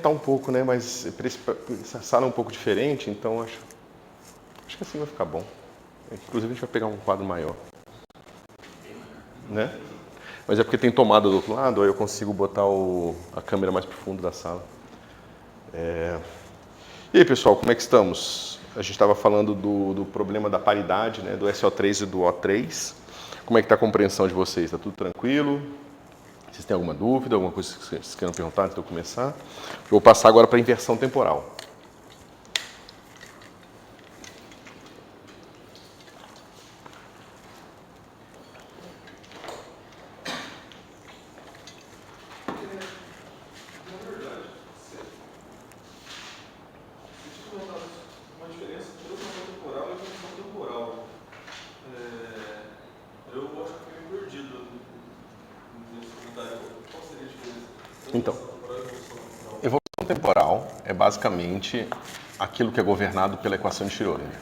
Tá um pouco, né? Mas essa sala é um pouco diferente, então acho que assim vai ficar bom. Inclusive a gente vai pegar um quadro maior, né? Mas é porque tem tomada do outro lado, aí eu consigo botar a câmera mais pro fundo da sala. E aí, pessoal, como é que estamos? A gente estava falando do problema da paridade, né? Do SO3 e do O3. Como é que está a compreensão de vocês? Está tudo tranquilo? Vocês têm alguma dúvida, alguma coisa que vocês queiram perguntar antes de eu começar? Eu vou passar agora para a inversão temporal. Então, evolução temporal é basicamente aquilo que é governado pela equação de Schrödinger.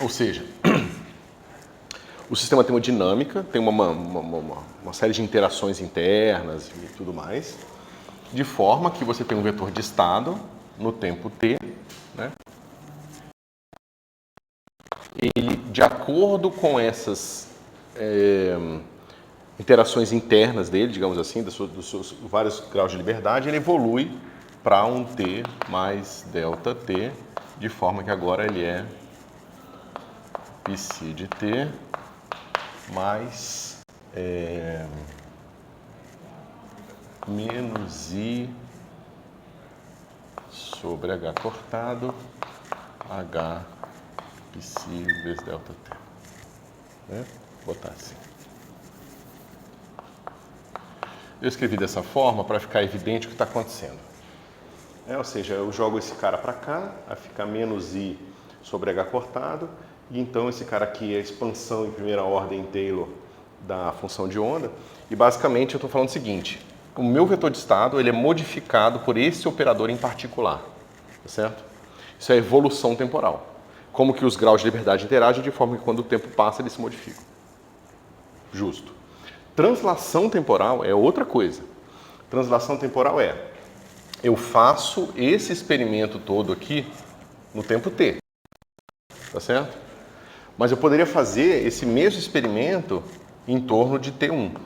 Ou seja, o sistema tem uma dinâmica, tem uma série de interações internas e tudo mais, de forma que você tem um vetor de estado no tempo t, né? E de acordo com essas interações internas dele, digamos assim, dos seus vários graus de liberdade, ele evolui para um t mais delta t, de forma que agora ele é psi de t mais menos i sobre h cortado h psi vezes delta t. Né? Vou botar assim. Eu escrevi dessa forma para ficar evidente o que está acontecendo. Ou seja, eu jogo esse cara para cá, vai ficar menos i sobre h cortado, e então esse cara aqui é a expansão em primeira ordem Taylor da função de onda, e basicamente eu estou falando o seguinte: o meu vetor de estado ele é modificado por esse operador em particular, tá certo? Isso é evolução temporal. Como que os graus de liberdade interagem de forma que quando o tempo passa eles se modificam. Justo. Translação temporal é outra coisa. Translação temporal eu faço esse experimento todo aqui no tempo t, tá certo? Mas eu poderia fazer esse mesmo experimento em torno de t1,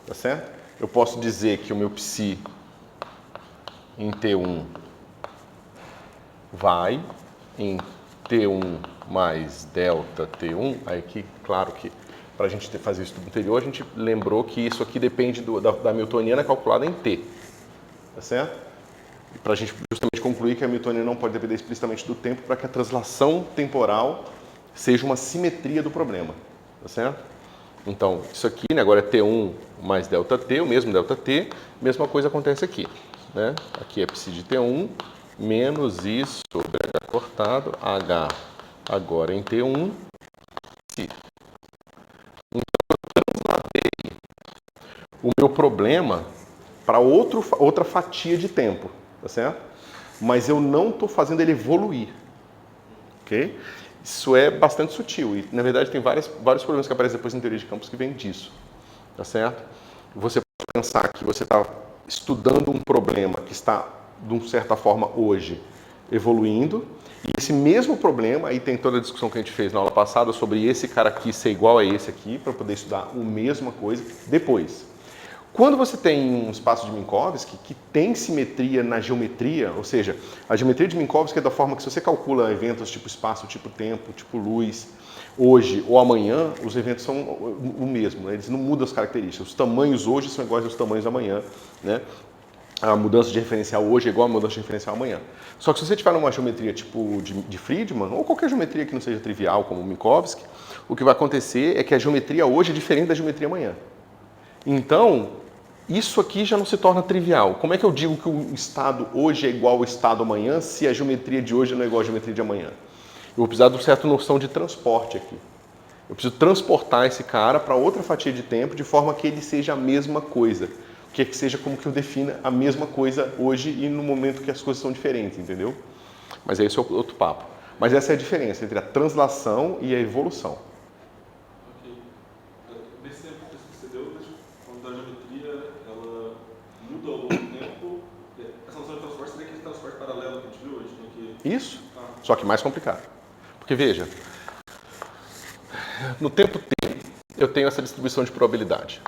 tá certo? Eu posso dizer que o meu psi em t1 vai em t1 mais delta t1, aí que, claro que para a gente fazer o estudo anterior, a gente lembrou que isso aqui depende da Hamiltoniana calculada em t, tá certo? E para a gente justamente concluir que a Hamiltoniana não pode depender explicitamente do tempo para que a translação temporal seja uma simetria do problema, tá certo? Então, isso aqui, né, agora é t1 mais delta t, o mesmo delta t, mesma coisa acontece aqui, né? Aqui é psi de t1 menos i sobre h cortado, h agora em t1, psi. O meu problema para outra fatia de tempo, tá certo? Mas eu não estou fazendo ele evoluir, ok? Isso é bastante sutil e, na verdade, tem vários problemas que aparecem depois na teoria de campos que vêm disso, tá certo? Você pode pensar que você está estudando um problema que está, de uma certa forma, hoje, evoluindo, e esse mesmo problema, aí tem toda a discussão que a gente fez na aula passada sobre esse cara aqui ser igual a esse aqui, para poder estudar a mesma coisa depois. Quando você tem um espaço de Minkowski que tem simetria na geometria, ou seja, a geometria de Minkowski é da forma que se você calcula eventos tipo espaço, tipo tempo, tipo luz, hoje ou amanhã, os eventos são o mesmo, né? Eles não mudam as características. Os tamanhos hoje são iguais aos tamanhos amanhã, né? A mudança de referencial hoje é igual a mudança de referencial amanhã. Só que se você tiver numa geometria tipo de Friedman, ou qualquer geometria que não seja trivial, como o Minkowski, o que vai acontecer é que a geometria hoje é diferente da geometria amanhã. Então, isso aqui já não se torna trivial. Como é que eu digo que o estado hoje é igual ao estado amanhã se a geometria de hoje não é igual à geometria de amanhã? Eu vou precisar de uma certa noção de transporte aqui. Eu preciso transportar esse cara para outra fatia de tempo de forma que ele seja a mesma coisa. Que seja como que eu defina a mesma coisa hoje e no momento que as coisas são diferentes, entendeu? Mas esse é outro papo. Mas essa é a diferença entre a translação e a evolução. Isso, só que mais complicado. Porque veja, no tempo T eu tenho essa distribuição de probabilidade.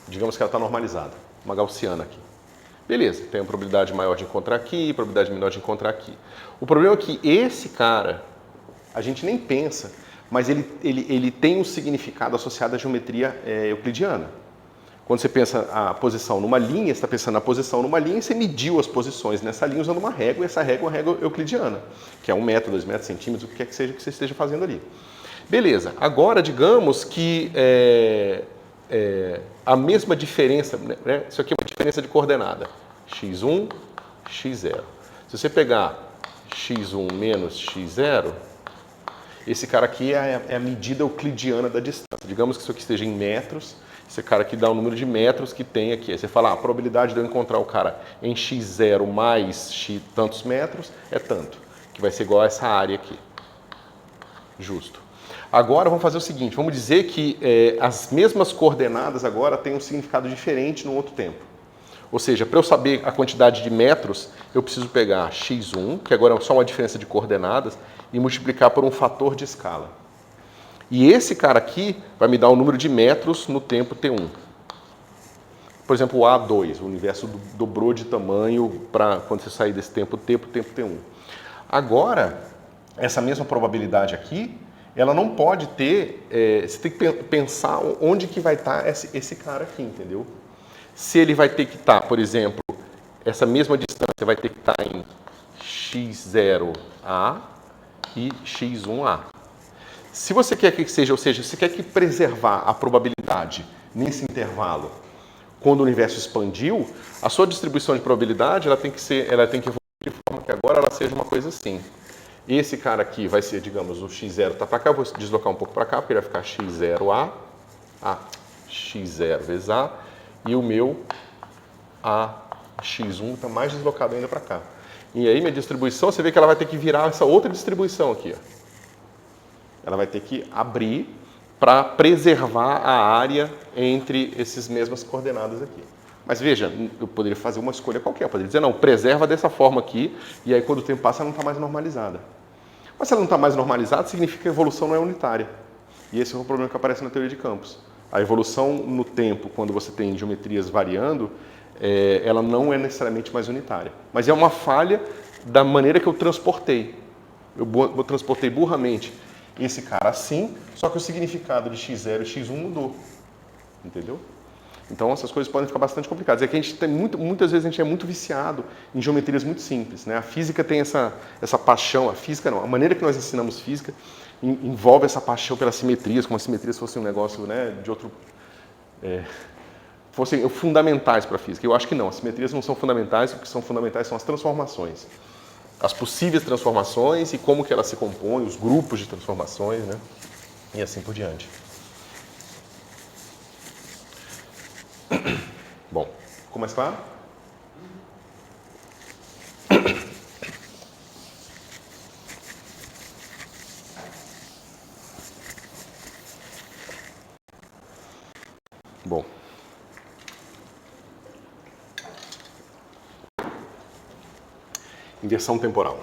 Digamos que ela está normalizada, uma gaussiana aqui. Beleza, tem uma probabilidade maior de encontrar aqui, probabilidade menor de encontrar aqui. O problema é que esse cara, a gente nem pensa, mas ele tem um significado associado à geometria euclidiana. Quando você pensa a posição numa linha, você está pensando na posição numa linha e você mediu as posições nessa linha usando uma régua, e essa régua é uma régua euclidiana, que é 1 metro, 2 metros, centímetros, o que quer que seja que você esteja fazendo ali. Beleza, agora digamos que a mesma diferença, né? Isso aqui é uma diferença de coordenada, x1, x0. Se você pegar x1 menos x0, esse cara aqui é a medida euclidiana da distância. Digamos que isso aqui esteja em metros, esse cara aqui dá o número de metros que tem aqui. Aí você fala, a probabilidade de eu encontrar o cara em x0 mais x tantos metros é tanto, que vai ser igual a essa área aqui. Justo. Agora vamos fazer o seguinte, vamos dizer que as mesmas coordenadas agora têm um significado diferente no outro tempo. Ou seja, para eu saber a quantidade de metros, eu preciso pegar x1, que agora é só uma diferença de coordenadas, e multiplicar por um fator de escala. E esse cara aqui vai me dar o número de metros no tempo t1. Por exemplo, o A2, o universo dobrou de tamanho para quando você sair desse tempo t para o tempo t1. Agora, essa mesma probabilidade aqui, ela não pode ter, você tem que pensar onde que vai estar esse cara aqui, entendeu? Se ele vai ter que estar, por exemplo, essa mesma distância vai ter que estar em x0a e x1a. Se você quer que seja, ou seja, você quer que preservar a probabilidade nesse intervalo, quando o universo expandiu, a sua distribuição de probabilidade ela tem que evoluir de forma que agora ela seja uma coisa assim. Esse cara aqui vai ser, digamos, o x0 está para cá, eu vou deslocar um pouco para cá, porque ele vai ficar x0a, x0 vezes a, e o meu a x1 está mais deslocado ainda para cá. E aí minha distribuição, você vê que ela vai ter que virar essa outra distribuição aqui. Ó. Ela vai ter que abrir para preservar a área entre essas mesmas coordenadas aqui. Mas veja, eu poderia fazer uma escolha qualquer, eu poderia dizer, não, preserva dessa forma aqui, e aí quando o tempo passa ela não está mais normalizada. Mas se ela não está mais normalizada, significa que a evolução não é unitária. E esse é o problema que aparece na teoria de campos. A evolução no tempo, quando você tem geometrias variando, ela não é necessariamente mais unitária. Mas é uma falha da maneira que eu transportei. Eu transportei burramente esse cara assim, só que o significado de x0 e x1 mudou. Entendeu? Então essas coisas podem ficar bastante complicadas. É que a gente tem muitas vezes a gente é muito viciado em geometrias muito simples, né? A física tem essa paixão, a física não, a maneira que nós ensinamos física envolve essa paixão pelas simetrias, como se simetrias fossem um negócio, né, de outro... fossem fundamentais para a física. Eu acho que não, as simetrias não são fundamentais, o que são fundamentais são as transformações. As possíveis transformações e como que elas se compõem, os grupos de transformações, né? E assim por diante. Bom, ficou mais claro? Bom. Inversão temporal.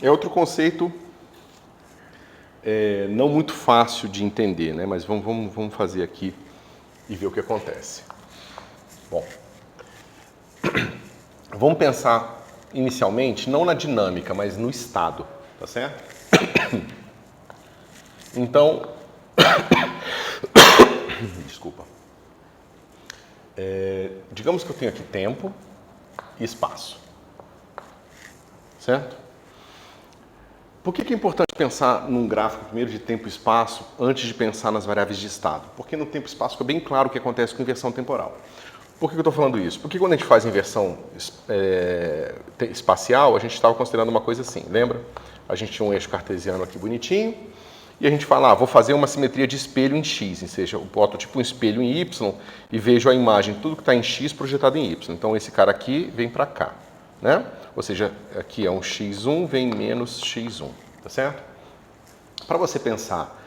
É outro conceito não muito fácil de entender, né? Mas vamos fazer aqui e ver o que acontece. Bom, vamos pensar inicialmente não na dinâmica, mas no estado, tá certo? Então, desculpa. Digamos que eu tenho aqui tempo e espaço, certo? Por que é importante pensar num gráfico primeiro de tempo e espaço antes de pensar nas variáveis de estado? Porque no tempo e espaço fica bem claro o que acontece com inversão temporal. Por que eu estou falando isso? Porque quando a gente faz inversão espacial, a gente estava considerando uma coisa assim, lembra? A gente tinha um eixo cartesiano aqui bonitinho, e a gente fala, vou fazer uma simetria de espelho em x, ou seja, eu boto tipo um espelho em y e vejo a imagem, tudo que está em x projetado em y. Então esse cara aqui vem para cá, né? Ou seja, aqui é um x1, vem menos x1, tá certo? Para você pensar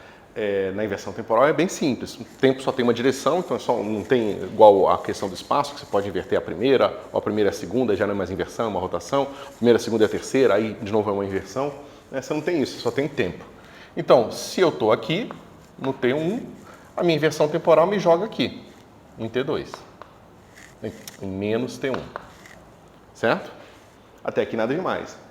na inversão temporal é bem simples. O tempo só tem uma direção, então não tem igual a questão do espaço, que você pode inverter a primeira, ou a primeira e a segunda, já não é mais inversão, é uma rotação. A primeira, a segunda e a terceira, aí de novo é uma inversão. Você não tem isso, só tem tempo. Então, se eu estou aqui no T1, a minha inversão temporal me joga aqui, em T2, em menos T1, certo? Até aqui nada demais.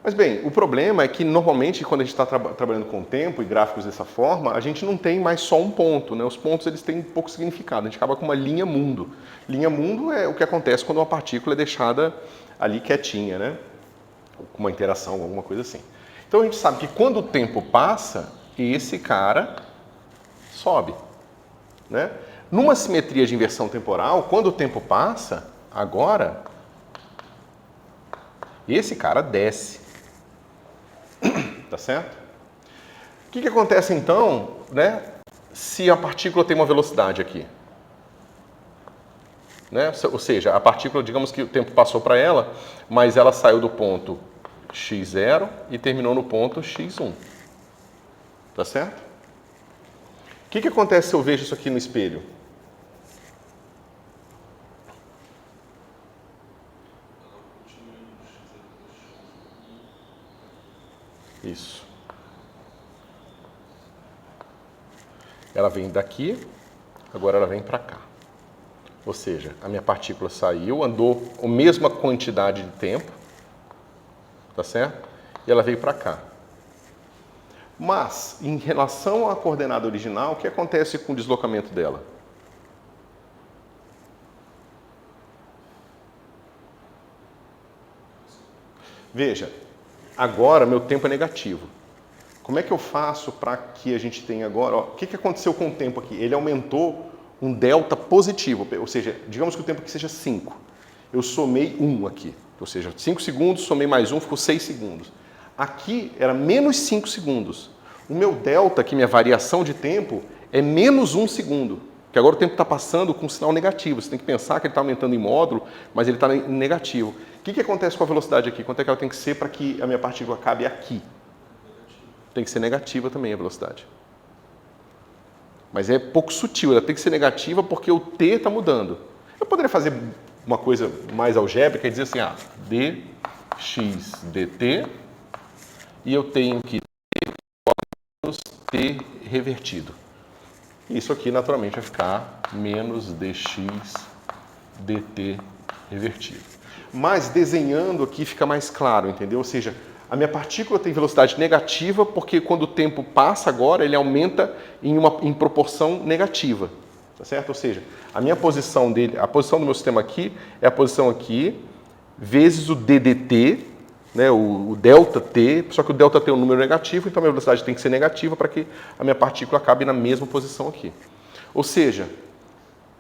Mas bem, o problema é que normalmente quando a gente está trabalhando com tempo e gráficos dessa forma, a gente não tem mais só um ponto, né? Os pontos eles têm pouco significado, a gente acaba com uma linha mundo. Linha mundo é o que acontece quando uma partícula é deixada ali quietinha, né? Com uma interação, alguma coisa assim. Então a gente sabe que quando o tempo passa, esse cara sobe, né? Numa simetria de inversão temporal, quando o tempo passa, agora, esse cara desce. Tá certo? O que acontece então, né, se a partícula tem uma velocidade aqui? Né? Ou seja, a partícula, digamos que o tempo passou para ela, mas ela saiu do ponto x0 e terminou no ponto x1. Tá certo? O que acontece se eu vejo isso aqui no espelho? Isso. Ela vem daqui, agora ela vem para cá. Ou seja, a minha partícula saiu, andou a mesma quantidade de tempo, tá certo? E ela veio para cá. Mas, em relação à coordenada original, o que acontece com o deslocamento dela? Veja, agora meu tempo é negativo. Como é que eu faço para que a gente tenha agora... Ó, o que aconteceu com o tempo aqui? Ele aumentou um delta positivo, ou seja, digamos que o tempo aqui seja 5. Eu somei 1 aqui, ou seja, 5 segundos, somei mais 1, ficou 6 segundos. Aqui era menos 5 segundos. O meu delta, aqui, minha variação de tempo, é menos 1 segundo. Porque agora o tempo está passando com um sinal negativo. Você tem que pensar que ele está aumentando em módulo, mas ele está em negativo. O que acontece com a velocidade aqui? Quanto é que ela tem que ser para que a minha partícula acabe aqui? Tem que ser negativa também a velocidade. Mas é pouco sutil, ela tem que ser negativa porque o t está mudando. Eu poderia fazer uma coisa mais algébrica e dizer assim, dx dt, e eu tenho que ter menos t revertido. Isso aqui naturalmente vai ficar menos dx dt revertido. Mas desenhando aqui fica mais claro, entendeu? Ou seja, a minha partícula tem velocidade negativa porque quando o tempo passa agora, ele aumenta em proporção negativa, tá certo? Ou seja, a minha posição dele, a posição do meu sistema aqui é a posição aqui vezes o ddt, né, o ΔT, só que o ΔT é um número negativo, então a minha velocidade tem que ser negativa para que a minha partícula acabe na mesma posição aqui. Ou seja,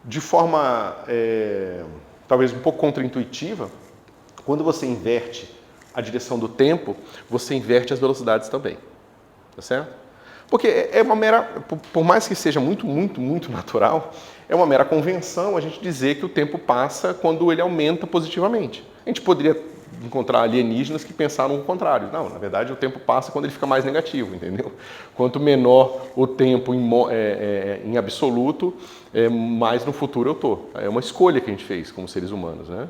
de forma talvez um pouco contraintuitiva, quando você inverte a direção do tempo, você inverte as velocidades também, tá certo? Porque é uma mera, por mais que seja muito, muito, muito natural, é uma mera convenção a gente dizer que o tempo passa quando ele aumenta positivamente. A gente poderia encontrar alienígenas que pensaram o contrário. Não, na verdade o tempo passa quando ele fica mais negativo, entendeu? Quanto menor o tempo em absoluto, mais no futuro eu estou. É uma escolha que a gente fez como seres humanos, né?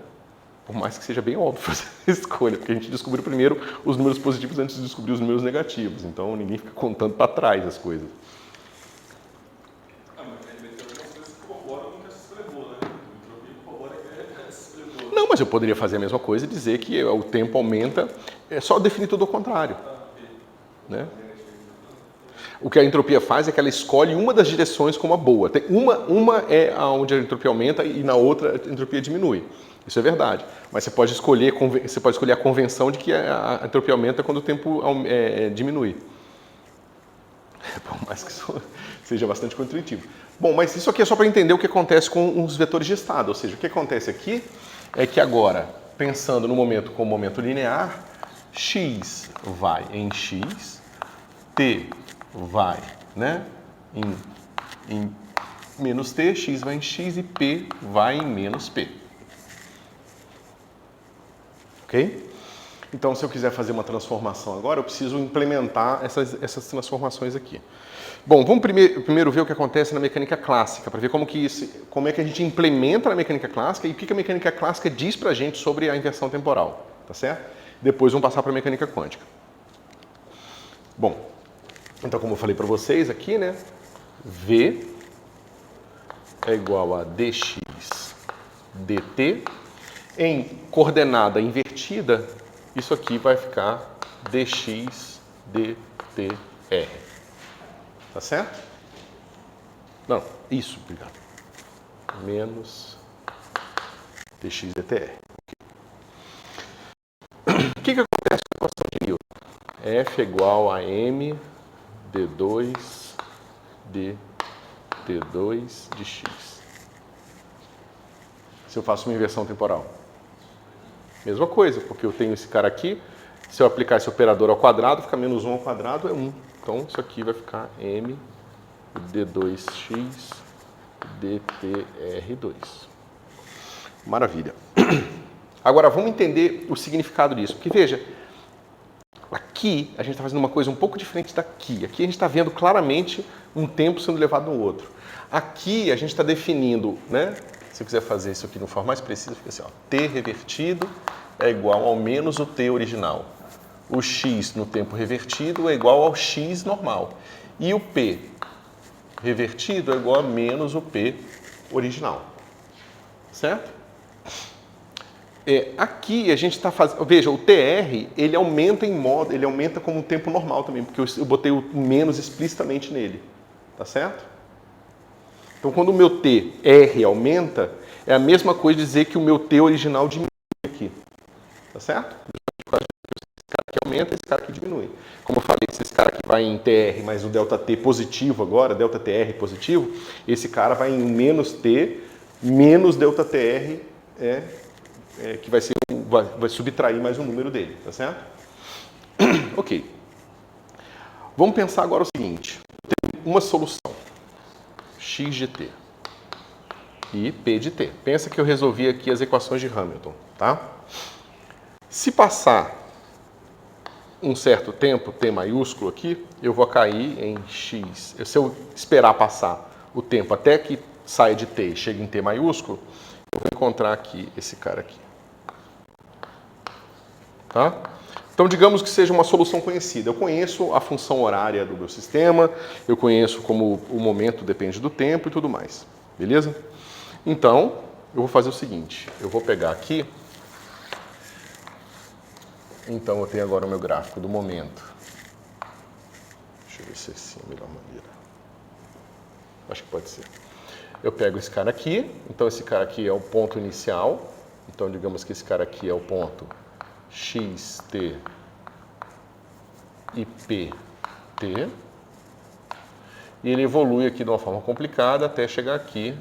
Por mais que seja bem óbvio fazer essa escolha, porque a gente descobriu primeiro os números positivos antes de descobrir os números negativos. Então ninguém fica contando para trás as coisas. Não, mas eu poderia fazer a mesma coisa e dizer que o tempo aumenta, é só definir tudo ao contrário. Né? O que a entropia faz é que ela escolhe uma das direções como a boa. Tem uma é onde a entropia aumenta e na outra a entropia diminui. Isso é verdade. Mas você pode escolher a convenção de que a entropia aumenta quando o tempo diminui. Por mais que isso seja bastante contraintuitivo. Bom, mas isso aqui é só para entender o que acontece com os vetores de estado. Ou seja, o que acontece aqui é que agora, pensando no momento como momento linear, x vai em x, t vai, né, em menos t, x vai em x e p vai em menos p. Ok? Então, se eu quiser fazer uma transformação agora, eu preciso implementar essas transformações aqui. Bom, vamos primeiro ver o que acontece na mecânica clássica, para ver como é que a gente implementa na mecânica clássica e o que a mecânica clássica diz para a gente sobre a inversão temporal, tá certo? Depois vamos passar para a mecânica quântica. Bom, então como eu falei para vocês aqui, né, V é igual a dx dt. Em coordenada invertida, isso aqui vai ficar dx dtr. Tá certo? Não, isso, obrigado. Menos dx dtr. O que acontece com a equação de Newton? F é igual a m d2 dt2 de x. Se eu faço uma inversão temporal. Mesma coisa, porque eu tenho esse cara aqui. Se eu aplicar esse operador ao quadrado, fica menos 1 ao quadrado, é 1. Então, isso aqui vai ficar m d2x dtr2. Maravilha. Agora, vamos entender o significado disso. Porque, veja, aqui a gente está fazendo uma coisa um pouco diferente daqui. Aqui a gente está vendo claramente um tempo sendo levado no outro. Aqui a gente está definindo, né? Se eu quiser fazer isso aqui de uma forma mais precisa, fica assim, ó, t revertido é igual ao menos o t original. O x no tempo revertido é igual ao x normal. E o p revertido é igual a menos o p original. Certo? Aqui a gente está fazendo... Veja, o TR, ele aumenta como um tempo normal também, porque eu botei o menos explicitamente nele. Tá certo? Então, quando o meu TR aumenta, é a mesma coisa dizer que o meu T original diminui aqui. Tá certo? Esse cara aqui aumenta, esse cara aqui diminui. Como eu falei, se esse cara aqui vai em TR, mas o ΔT positivo agora, ΔTR positivo, esse cara vai em menos T, menos ΔTR, que vai subtrair mais um número dele. Tá certo? Ok. Vamos pensar agora o seguinte. Eu tenho uma solução. X de t e p de t. Pensa que eu resolvi aqui as equações de Hamilton, tá? Se passar um certo tempo, t maiúsculo aqui, eu vou cair em x. Se eu esperar passar o tempo até que saia de t e chegue em t maiúsculo, eu vou encontrar aqui esse cara aqui. Tá? Então, digamos que seja uma solução conhecida. Eu conheço a função horária do meu sistema, eu conheço como o momento depende do tempo e tudo mais. Beleza? Então, eu vou fazer o seguinte. Eu vou pegar aqui. Então, eu tenho agora o meu gráfico do momento. Deixa eu ver se essa é a melhor maneira. Acho que pode ser. Eu pego esse cara aqui. Então, esse cara aqui é o ponto inicial. Então, digamos que esse cara aqui é o ponto xt e pt, e ele evolui aqui de uma forma complicada até chegar aqui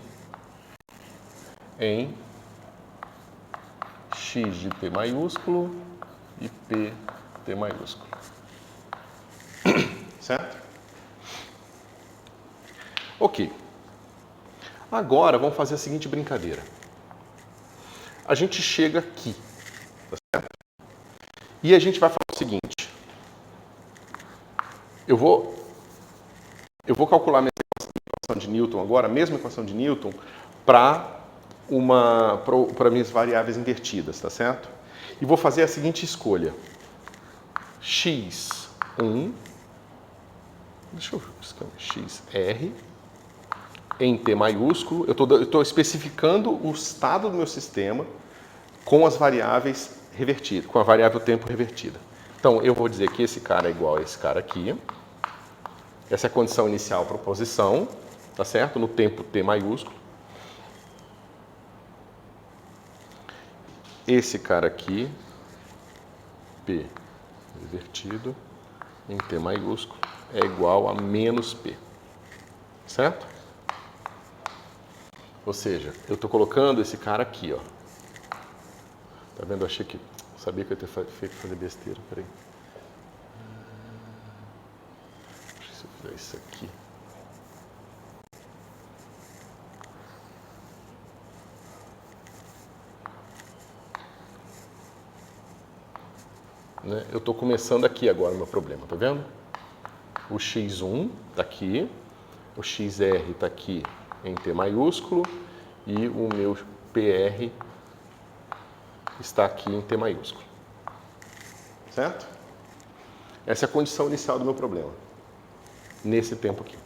em x de t maiúsculo e pt maiúsculo. Certo? Ok. Agora vamos fazer a seguinte brincadeira. A gente chega aqui. E a gente vai falar o seguinte, eu vou calcular minha equação de Newton agora, a mesma equação de Newton, para minhas variáveis invertidas, tá certo? E vou fazer a seguinte escolha. x1, deixa eu ver, xr, em t maiúsculo, eu estou especificando o estado do meu sistema com as variáveis revertidas, com a variável tempo revertida. Então, eu vou dizer que esse cara é igual a esse cara aqui. Essa é a condição inicial para a posição, tá certo? No tempo t maiúsculo. Esse cara aqui, p revertido, em t maiúsculo, é igual a menos p. Certo? Ou seja, eu estou colocando esse cara aqui, ó. Tá vendo? Eu achei que... Sabia que eu ia ter feito fazer besteira. Peraí. Se eu fizer isso aqui... Né? Eu estou começando aqui agora o meu problema, tá vendo? o x1 está aqui, o xr está aqui em T maiúsculo e o meu PR está aqui em T maiúsculo. Certo? Essa é a condição inicial do meu problema, nesse tempo aqui.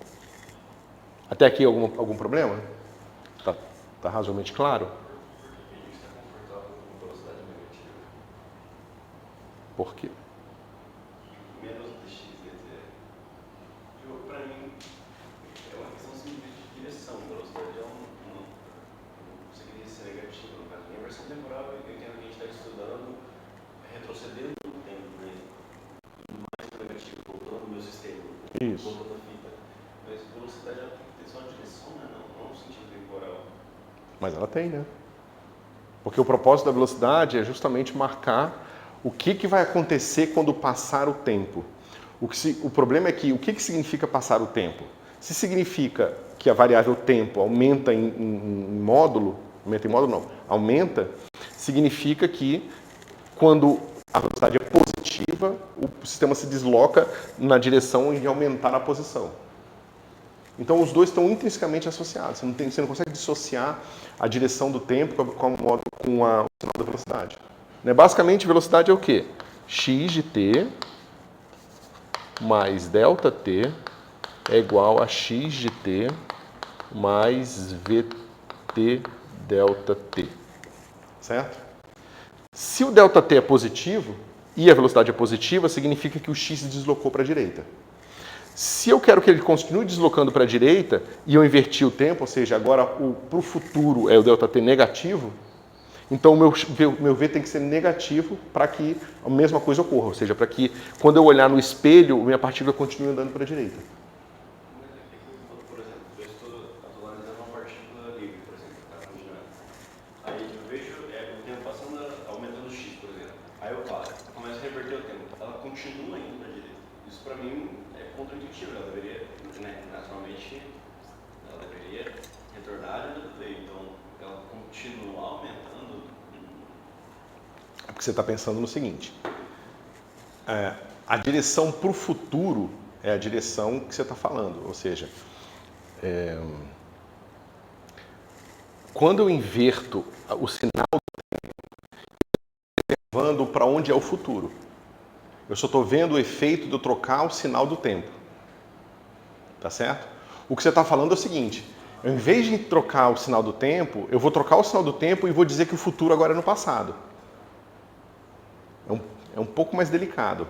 Até aqui algum problema? Tá razoavelmente claro? Por quê? Menos dx dt. Para mim, é uma questão simplesmente de direção. Velocidade não conseguiria ser negativa, no caso. Em inversão temporal, eu entendo que a gente está estudando retrocedendo o tempo, né? Mais negativo, voltando o meu sistema, voltando a fita. Mas velocidade ela tem que ter só a direção, né? Não no sentido temporal. Mas ela tem, né? Porque o propósito da velocidade é justamente marcar o que vai acontecer quando passar o tempo. O problema é que o que significa passar o tempo? Se significa que a variável tempo aumenta em módulo, aumenta, significa que quando a velocidade é positiva, o sistema se desloca na direção de aumentar a posição. Então os dois estão intrinsecamente associados. Você não consegue dissociar a direção do tempo com o sinal da velocidade. Basicamente, velocidade é o quê? X de t mais ΔT é igual a x de t mais vt ΔT. Certo? Se o ΔT é positivo e a velocidade é positiva, significa que o x se deslocou para a direita. Se eu quero que ele continue deslocando para a direita e eu inverti o tempo, ou seja, agora para o futuro é o ΔT negativo, então o meu V tem que ser negativo para que a mesma coisa ocorra, ou seja, para que quando eu olhar no espelho, minha partícula continue andando para a direita. Por exemplo, eu estou atualizando uma partícula livre, por exemplo, que está funcionando. Aí eu vejo o tempo passando, aumentando o x, por exemplo. Aí eu paro, começo a reverter o tempo. Ela continua indo para a direita. Isso para mim é contra-intuitivo. Ela deveria, naturalmente, ela deveria retornar e veio. Então, ela continua aumentando. É porque você está pensando no seguinte, a direção para o futuro é a direção que você está falando, ou seja, quando eu inverto o sinal do tempo, eu estou levando para onde é o futuro. Eu só estou vendo o efeito de eu trocar o sinal do tempo. Tá certo? O que você está falando é o seguinte, em vez de trocar o sinal do tempo, eu vou trocar o sinal do tempo e vou dizer que o futuro agora é no passado. É um pouco mais delicado.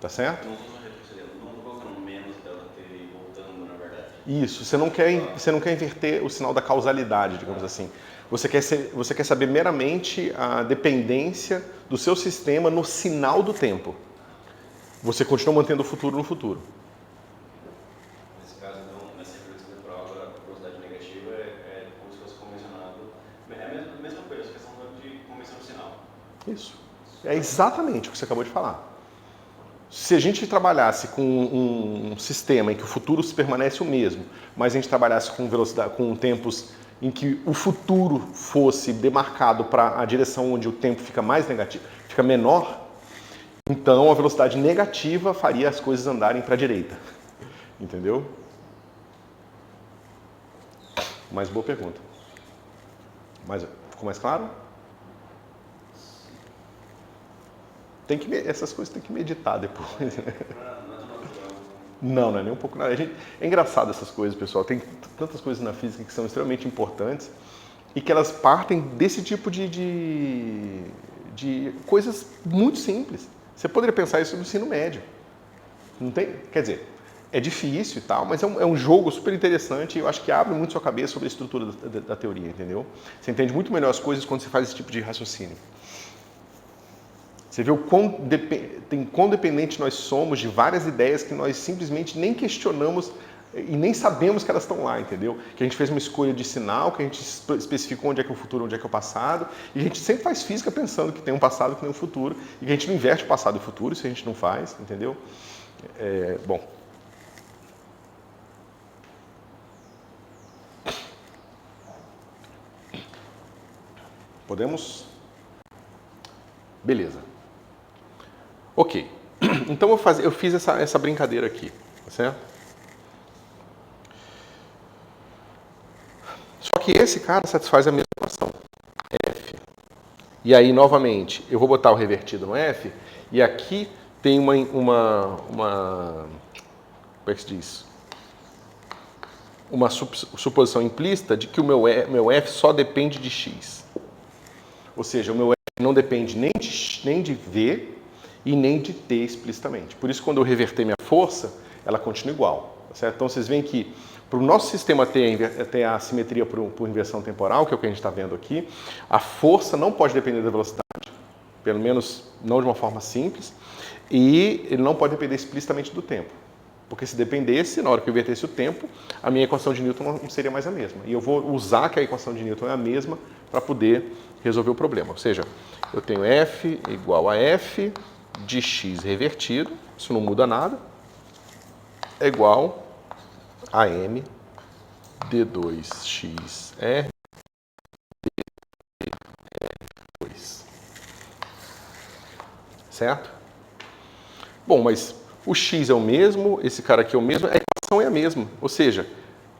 Tá certo? Não estou retrocedendo, não estou colocando menos ΔT e voltando, na verdade. Isso, você não quer inverter o sinal da causalidade, digamos assim. Você quer saber meramente a dependência do seu sistema no sinal do tempo. Você continua mantendo o futuro no futuro. Nesse caso, então, nessa inversão temporal, agora a velocidade negativa é como se fosse convencionado. É a mesma coisa, a questão de convenção do sinal. Isso. É exatamente o que você acabou de falar. Se a gente trabalhasse com um sistema em que o futuro se permanece o mesmo, mas a gente trabalhasse com velocidade, com tempos em que o futuro fosse demarcado para a direção onde o tempo fica mais negativo, fica menor, então a velocidade negativa faria as coisas andarem para a direita. Entendeu? Mais boa pergunta. Ficou mais claro? Essas coisas tem que meditar depois. Não é nem um pouco nada. É engraçado essas coisas, pessoal. Tem tantas coisas na física que são extremamente importantes e que elas partem desse tipo de coisas muito simples. Você poderia pensar isso no ensino médio. Não tem, quer dizer, é difícil e tal, mas é um jogo super interessante e eu acho que abre muito sua cabeça sobre a estrutura da teoria, entendeu? Você entende muito melhor as coisas quando você faz esse tipo de raciocínio. Você vê o quão dependente nós somos de várias ideias que nós simplesmente nem questionamos e nem sabemos que elas estão lá, entendeu? Que a gente fez uma escolha de sinal, que a gente especificou onde é que é o futuro, onde é que é o passado, e a gente sempre faz física pensando que tem um passado, que tem um futuro, e que a gente não inverte o passado e o futuro, isso a gente não faz, entendeu? Bom. Podemos? Beleza. Ok, então eu fiz essa brincadeira aqui. Tá certo? Só que esse cara satisfaz a mesma equação, f. E aí, novamente, eu vou botar o revertido no f, e aqui tem uma como é que se diz? Uma suposição implícita de que o meu f só depende de x. Ou seja, o meu f não depende nem de v e nem de t explicitamente. Por isso, quando eu reverter minha força, ela continua igual. Certo? Então, vocês veem que para o nosso sistema ter a simetria por inversão temporal, que é o que a gente está vendo aqui, a força não pode depender da velocidade, pelo menos não de uma forma simples, e ele não pode depender explicitamente do tempo. Porque se dependesse, na hora que eu invertesse o tempo, a minha equação de Newton não seria mais a mesma. E eu vou usar que a equação de Newton é a mesma para poder resolver o problema. Ou seja, eu tenho F igual a F de x revertido, isso não muda nada, é igual a m d2xr d2. Certo? Bom, mas o x é o mesmo, esse cara aqui é o mesmo, a equação é a mesma. Ou seja,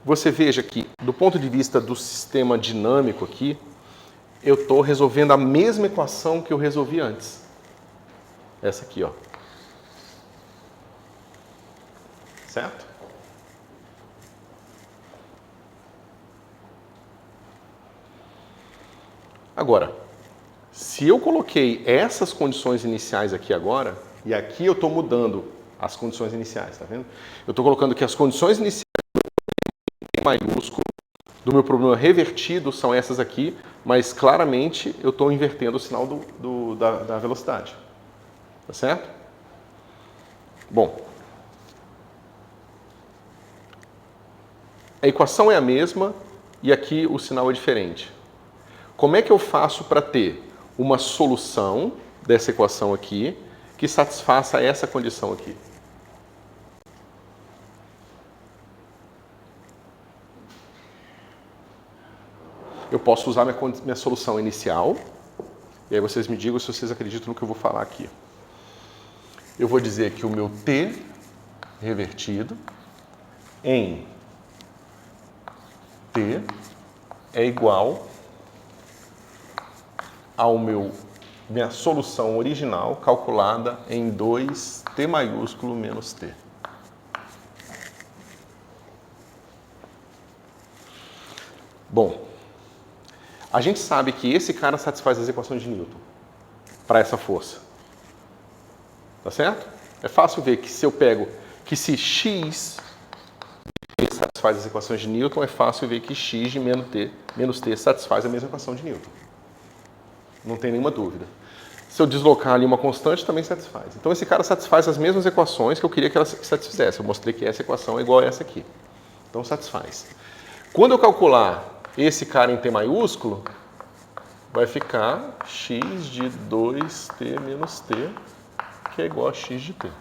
você veja que, do ponto de vista do sistema dinâmico aqui, eu estou resolvendo a mesma equação que eu resolvi antes. Essa aqui, ó. Certo? Agora, se eu coloquei essas condições iniciais aqui agora, e aqui eu estou mudando as condições iniciais, tá vendo? Eu estou colocando que as condições iniciais em maiúsculo do meu problema revertido são essas aqui, mas claramente eu estou invertendo o sinal da velocidade. Tá certo? Bom, a equação é a mesma e aqui o sinal é diferente. Como é que eu faço para ter uma solução dessa equação aqui que satisfaça essa condição aqui? Eu posso usar minha solução inicial, e aí vocês me digam se vocês acreditam no que eu vou falar aqui. Eu vou dizer que o meu t revertido em t é igual ao minha solução original calculada em 2t maiúsculo menos t. Bom, a gente sabe que esse cara satisfaz as equações de Newton para essa força. Tá certo? É fácil ver que se eu pego que se x satisfaz as equações de Newton, é fácil ver que x de menos t satisfaz a mesma equação de Newton. Não tem nenhuma dúvida. Se eu deslocar ali uma constante, também satisfaz. Então esse cara satisfaz as mesmas equações que eu queria que ela satisfizesse. Eu mostrei que essa equação é igual a essa aqui. Então satisfaz. Quando eu calcular esse cara em t maiúsculo, vai ficar x de 2t menos t, que é igual a x de t.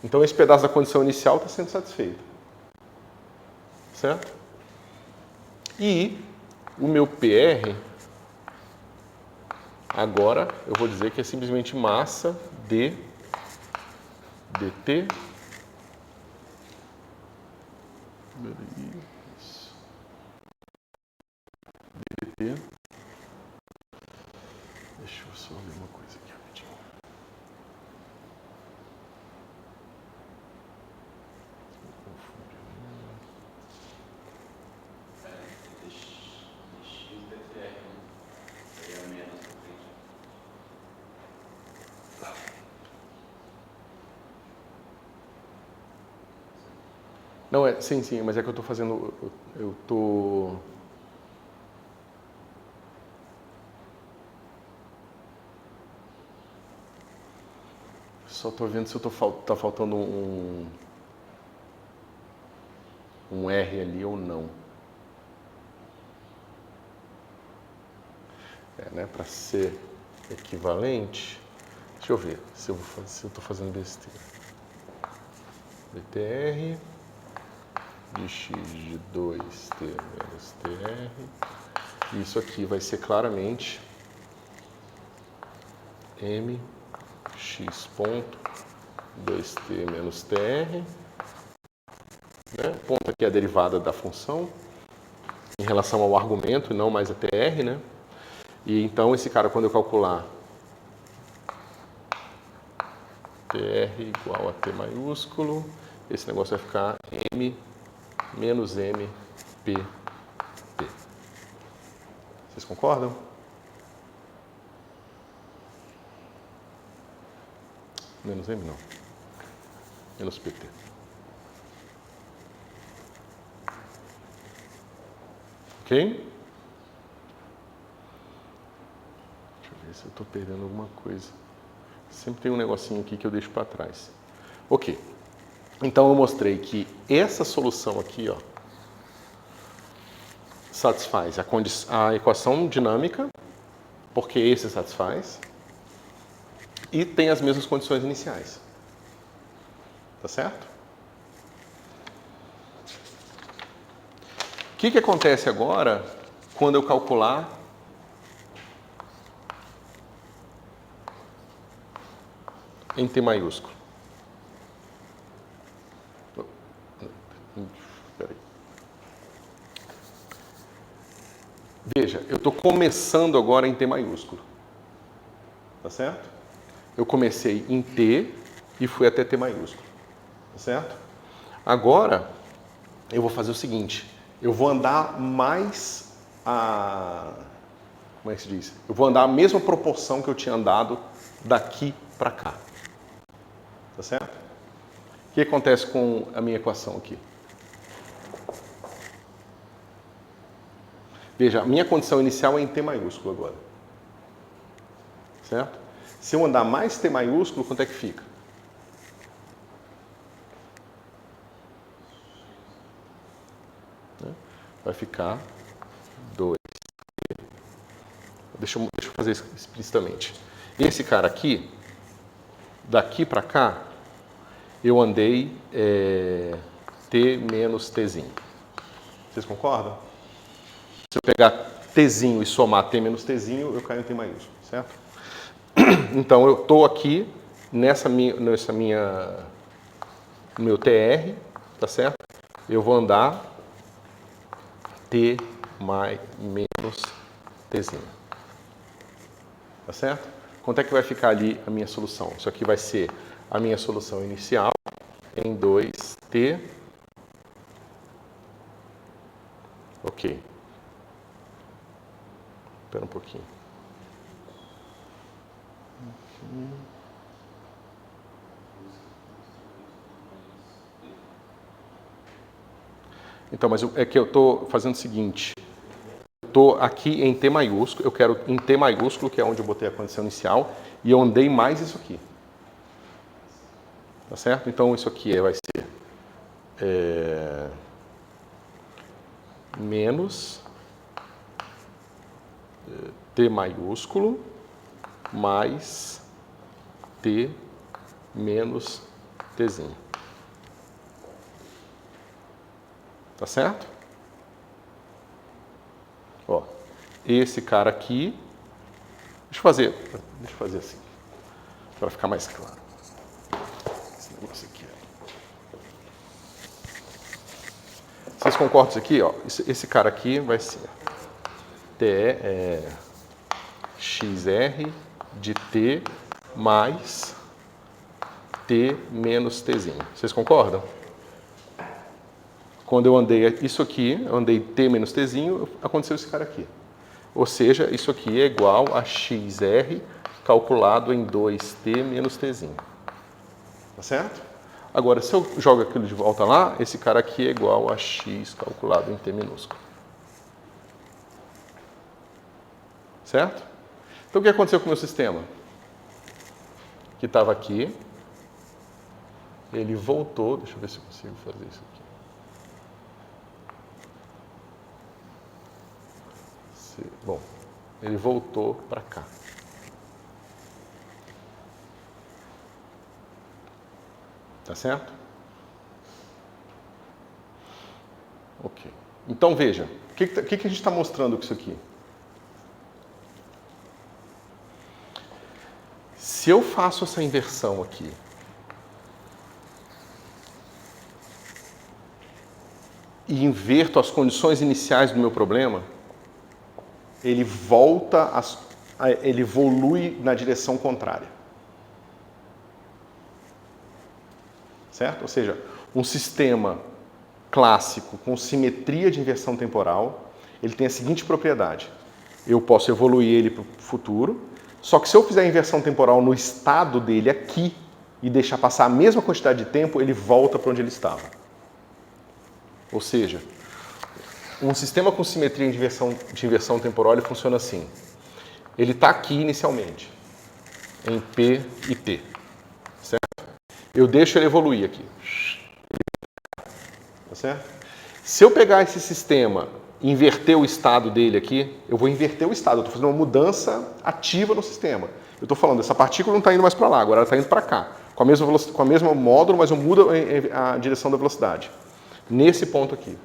Então esse pedaço da condição inicial está sendo satisfeito. Certo? E o meu PR, agora eu vou dizer que é simplesmente massa de dt dt. Deixa eu só ver uma coisa aqui rapidinho. Não, sim, mas é que eu estou fazendo, eu estou... Só estou vendo se está faltando um R ali ou não. Né, para ser equivalente, deixa eu ver se eu estou fazendo besteira. dtr de x de 2t menos tr. Isso aqui vai ser claramente mx ponto 2t menos tr né? Ponto aqui é a derivada da função em relação ao argumento e não mais a TR, né? E então esse cara, quando eu calcular TR igual a T maiúsculo, esse negócio vai ficar M menos M P T. Vocês concordam? Menos M não. Menos PT. Ok? Deixa eu ver se eu estou perdendo alguma coisa. Sempre tem um negocinho aqui que eu deixo para trás. Ok. Então eu mostrei que essa solução aqui, ó, satisfaz a equação dinâmica, porque esse satisfaz, e tem as mesmas condições iniciais. Tá certo? O que acontece agora quando eu calcular em T maiúsculo? Peraí. Veja, eu estou começando agora em T maiúsculo. Tá certo? Eu comecei em T e fui até T maiúsculo. Tá certo? Agora, eu vou fazer o seguinte. Eu vou andar mais a... Como é que se diz? Eu vou andar a mesma proporção que eu tinha andado daqui para cá. Tá certo? O que acontece com a minha equação aqui? Veja, a minha condição inicial é em T maiúsculo agora. Certo? Se eu andar mais T maiúsculo, quanto é que fica? Vai ficar 2. Deixa eu fazer isso explicitamente. Esse cara aqui, daqui para cá, eu andei T menos Tzinho. Vocês concordam? Se eu pegar Tzinho e somar T menos Tzinho, eu caio em T maiúsculo, certo? Então eu estou aqui no meu TR, tá certo? Eu vou andar T menos Tzinho. Tá certo? Quanto é que vai ficar ali a minha solução? Isso aqui vai ser a minha solução inicial em 2T. Ok. Espera um pouquinho. Então, mas é que eu estou fazendo o seguinte. Eu estou aqui em T maiúsculo, eu quero em T maiúsculo, que é onde eu botei a condição inicial, e eu andei mais isso aqui. Tá certo? Então, isso aqui vai ser menos T maiúsculo mais T menos Tzinho. Tá certo? Ó, esse cara aqui, deixa eu fazer assim, para ficar mais claro. Esse negócio aqui. Vocês concordam com isso aqui? Ó, esse cara aqui vai ser XR de T mais T menos Tzinho. Vocês concordam? Quando eu andei isso aqui, eu andei T menos Tzinho, aconteceu esse cara aqui. Ou seja, isso aqui é igual a XR calculado em 2T menos Tzinho. Tá certo? Agora, se eu jogo aquilo de volta lá, esse cara aqui é igual a X calculado em T minúsculo. Certo? Então, o que aconteceu com o meu sistema? Que estava aqui, ele voltou, deixa eu ver se eu consigo fazer isso aqui. Bom, ele voltou para cá. Tá certo? Ok. Então, veja, o que a gente está mostrando com isso aqui? Se eu faço essa inversão aqui, e inverto as condições iniciais do meu problema, ele ele evolui na direção contrária. Certo? Ou seja, um sistema clássico com simetria de inversão temporal, ele tem a seguinte propriedade. Eu posso evoluir ele para o futuro, só que se eu fizer a inversão temporal no estado dele aqui e deixar passar a mesma quantidade de tempo, ele volta para onde ele estava. Ou seja, um sistema com simetria de inversão temporal ele funciona assim. Ele está aqui inicialmente, em P e T. Certo? Eu deixo ele evoluir aqui. Tá certo? Se eu pegar esse sistema e inverter o estado dele aqui, eu vou inverter o estado. Eu estou fazendo uma mudança ativa no sistema. Eu estou falando, essa partícula não está indo mais para lá, agora ela está indo para cá. Com a mesma módulo, mas eu mudo a direção da velocidade. Nesse ponto aqui.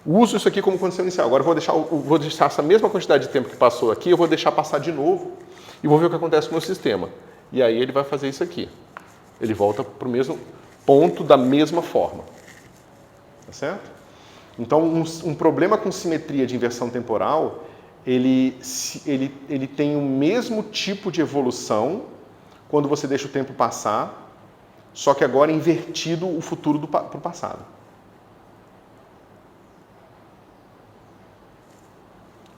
Uso isso aqui como condição inicial. Agora eu vou deixar essa mesma quantidade de tempo que passou aqui, eu vou deixar passar de novo e vou ver o que acontece com o meu sistema. E aí ele vai fazer isso aqui. Ele volta para o mesmo ponto da mesma forma. Tá certo? Então, um problema com simetria de inversão temporal, ele tem o mesmo tipo de evolução quando você deixa o tempo passar, só que agora invertido o futuro para o passado.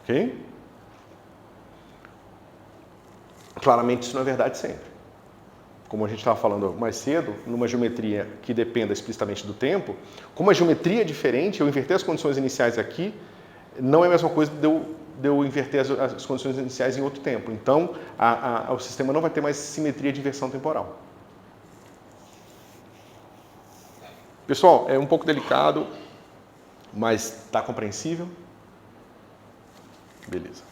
Ok? Claramente isso não é verdade sempre. Como a gente estava falando mais cedo, numa geometria que dependa explicitamente do tempo, como a geometria é diferente, eu inverter as condições iniciais aqui, não é a mesma coisa de eu inverter as condições iniciais em outro tempo. Então, o sistema não vai ter mais simetria de inversão temporal. Pessoal, é um pouco delicado, mas está compreensível? Beleza.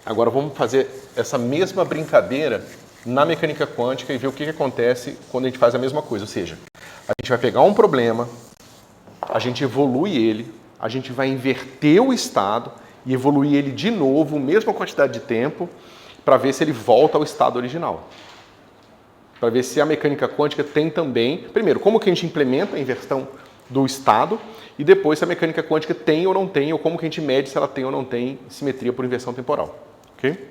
Agora vamos fazer essa mesma brincadeira na mecânica quântica e ver o que acontece quando a gente faz a mesma coisa. Ou seja, a gente vai pegar um problema, a gente evolui ele, a gente vai inverter o estado e evoluir ele de novo, mesma quantidade de tempo, para ver se ele volta ao estado original. Para ver se a mecânica quântica tem também, primeiro, como que a gente implementa a inversão do estado e depois se a mecânica quântica tem ou não tem, ou como que a gente mede se ela tem ou não tem simetria por inversão temporal. Ok?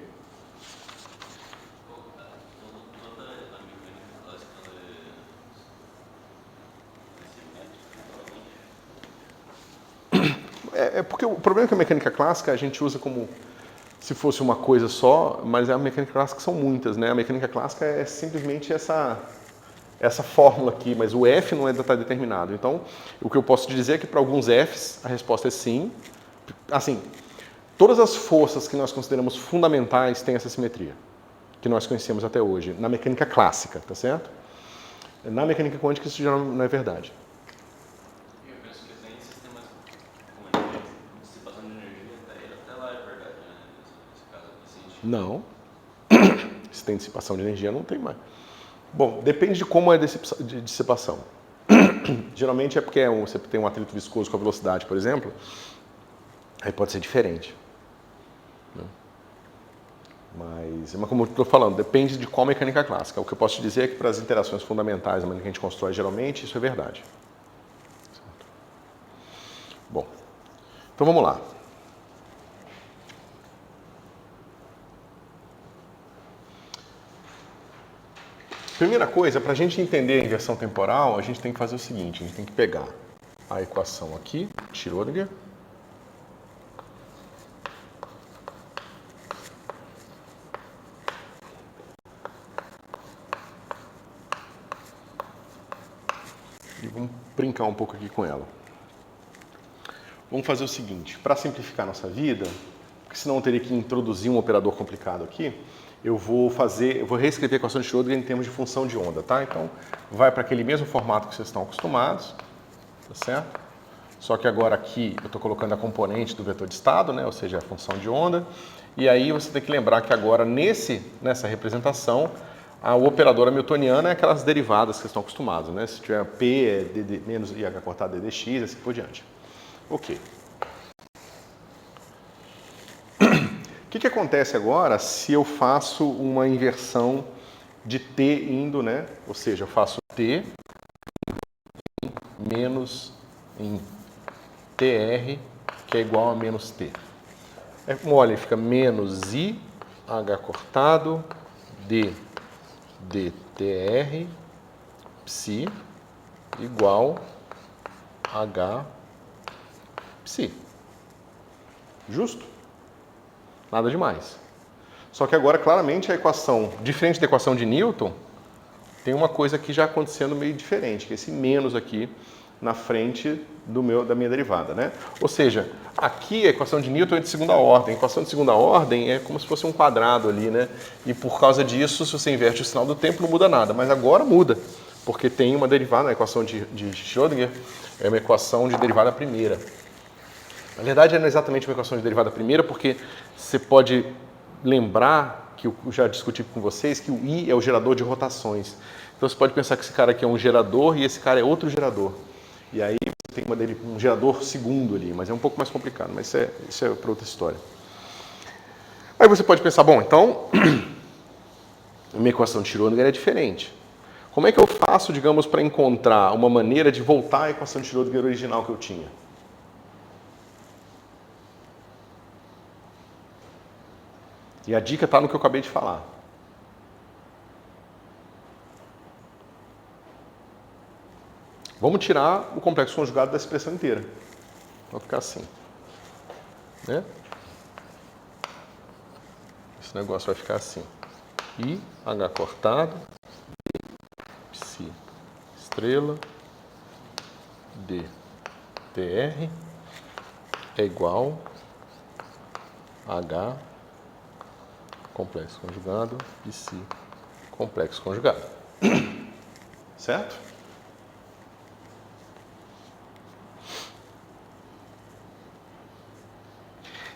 É porque o problema é que a mecânica clássica a gente usa como se fosse uma coisa só, mas a mecânica clássica são muitas, né? A mecânica clássica é simplesmente essa fórmula aqui, mas o F não está determinado. Então, o que eu posso te dizer é que para alguns Fs a resposta é sim. Assim, todas as forças que nós consideramos fundamentais têm essa simetria, que nós conhecemos até hoje, na mecânica clássica, tá certo? Na mecânica quântica isso já não é verdade. Eu penso que tem sistemas como energia, dissipação de energia, até lá é verdade, né? Nesse caso aqui, Não. Se tem dissipação de energia, não tem mais. Bom, depende de como é a dissipação. Geralmente é porque você tem um atrito viscoso com a velocidade, por exemplo, aí pode ser diferente. Mas como eu estou falando, depende de qual mecânica clássica. O que eu posso te dizer é que para as interações fundamentais, a maneira que a gente constrói geralmente, isso é verdade. Certo? Bom, então vamos lá. Primeira coisa, para a gente entender a inversão temporal, a gente tem que fazer o seguinte, a gente tem que pegar a equação aqui, Schrödinger, e vamos brincar um pouco aqui com ela. Vamos fazer o seguinte, para simplificar a nossa vida, porque senão eu teria que introduzir um operador complicado aqui, eu vou reescrever a equação de Schrödinger em termos de função de onda, tá? Então, vai para aquele mesmo formato que vocês estão acostumados, tá certo? Só que agora aqui eu estou colocando a componente do vetor de estado, né? Ou seja, a função de onda, e aí você tem que lembrar que agora nessa representação, o operador hamiltoniano é aquelas derivadas que vocês estão acostumados, né? Se tiver P é dd menos IH cortado ddx, assim por diante. Ok. O que acontece agora se eu faço uma inversão de t indo, né? Ou seja, eu faço t menos em TR, que é igual a menos T. É mole, fica menos I, H cortado, D, DTR, psi, igual H, psi. Justo? Nada demais. Só que agora, claramente, a equação, diferente da equação de Newton, tem uma coisa aqui já acontecendo meio diferente, que é esse menos aqui na frente da minha derivada, né? Ou seja, aqui a equação de Newton é de segunda ordem. A equação de segunda ordem é como se fosse um quadrado ali, né? E por causa disso, se você inverte o sinal do tempo, não muda nada. Mas agora muda, porque tem uma derivada, a equação de Schrödinger é uma equação de derivada primeira. Na verdade, não é exatamente uma equação de derivada primeira, porque você pode lembrar que eu já discuti com vocês que o I é o gerador de rotações. Então você pode pensar que esse cara aqui é um gerador e esse cara é outro gerador. E aí você tem um gerador segundo ali, mas é um pouco mais complicado, mas isso é para outra história. Aí você pode pensar, bom, então a minha equação de Schrödinger é diferente. Como é que eu faço, digamos, para encontrar uma maneira de voltar à equação de Schrödinger original que eu tinha? E a dica está no que eu acabei de falar. Vamos tirar o complexo conjugado da expressão inteira. Vai ficar assim. Né? Esse negócio vai ficar assim. I, H cortado, D, psi, estrela, D, TR é igual a H, complexo conjugado, psi, complexo conjugado. Certo?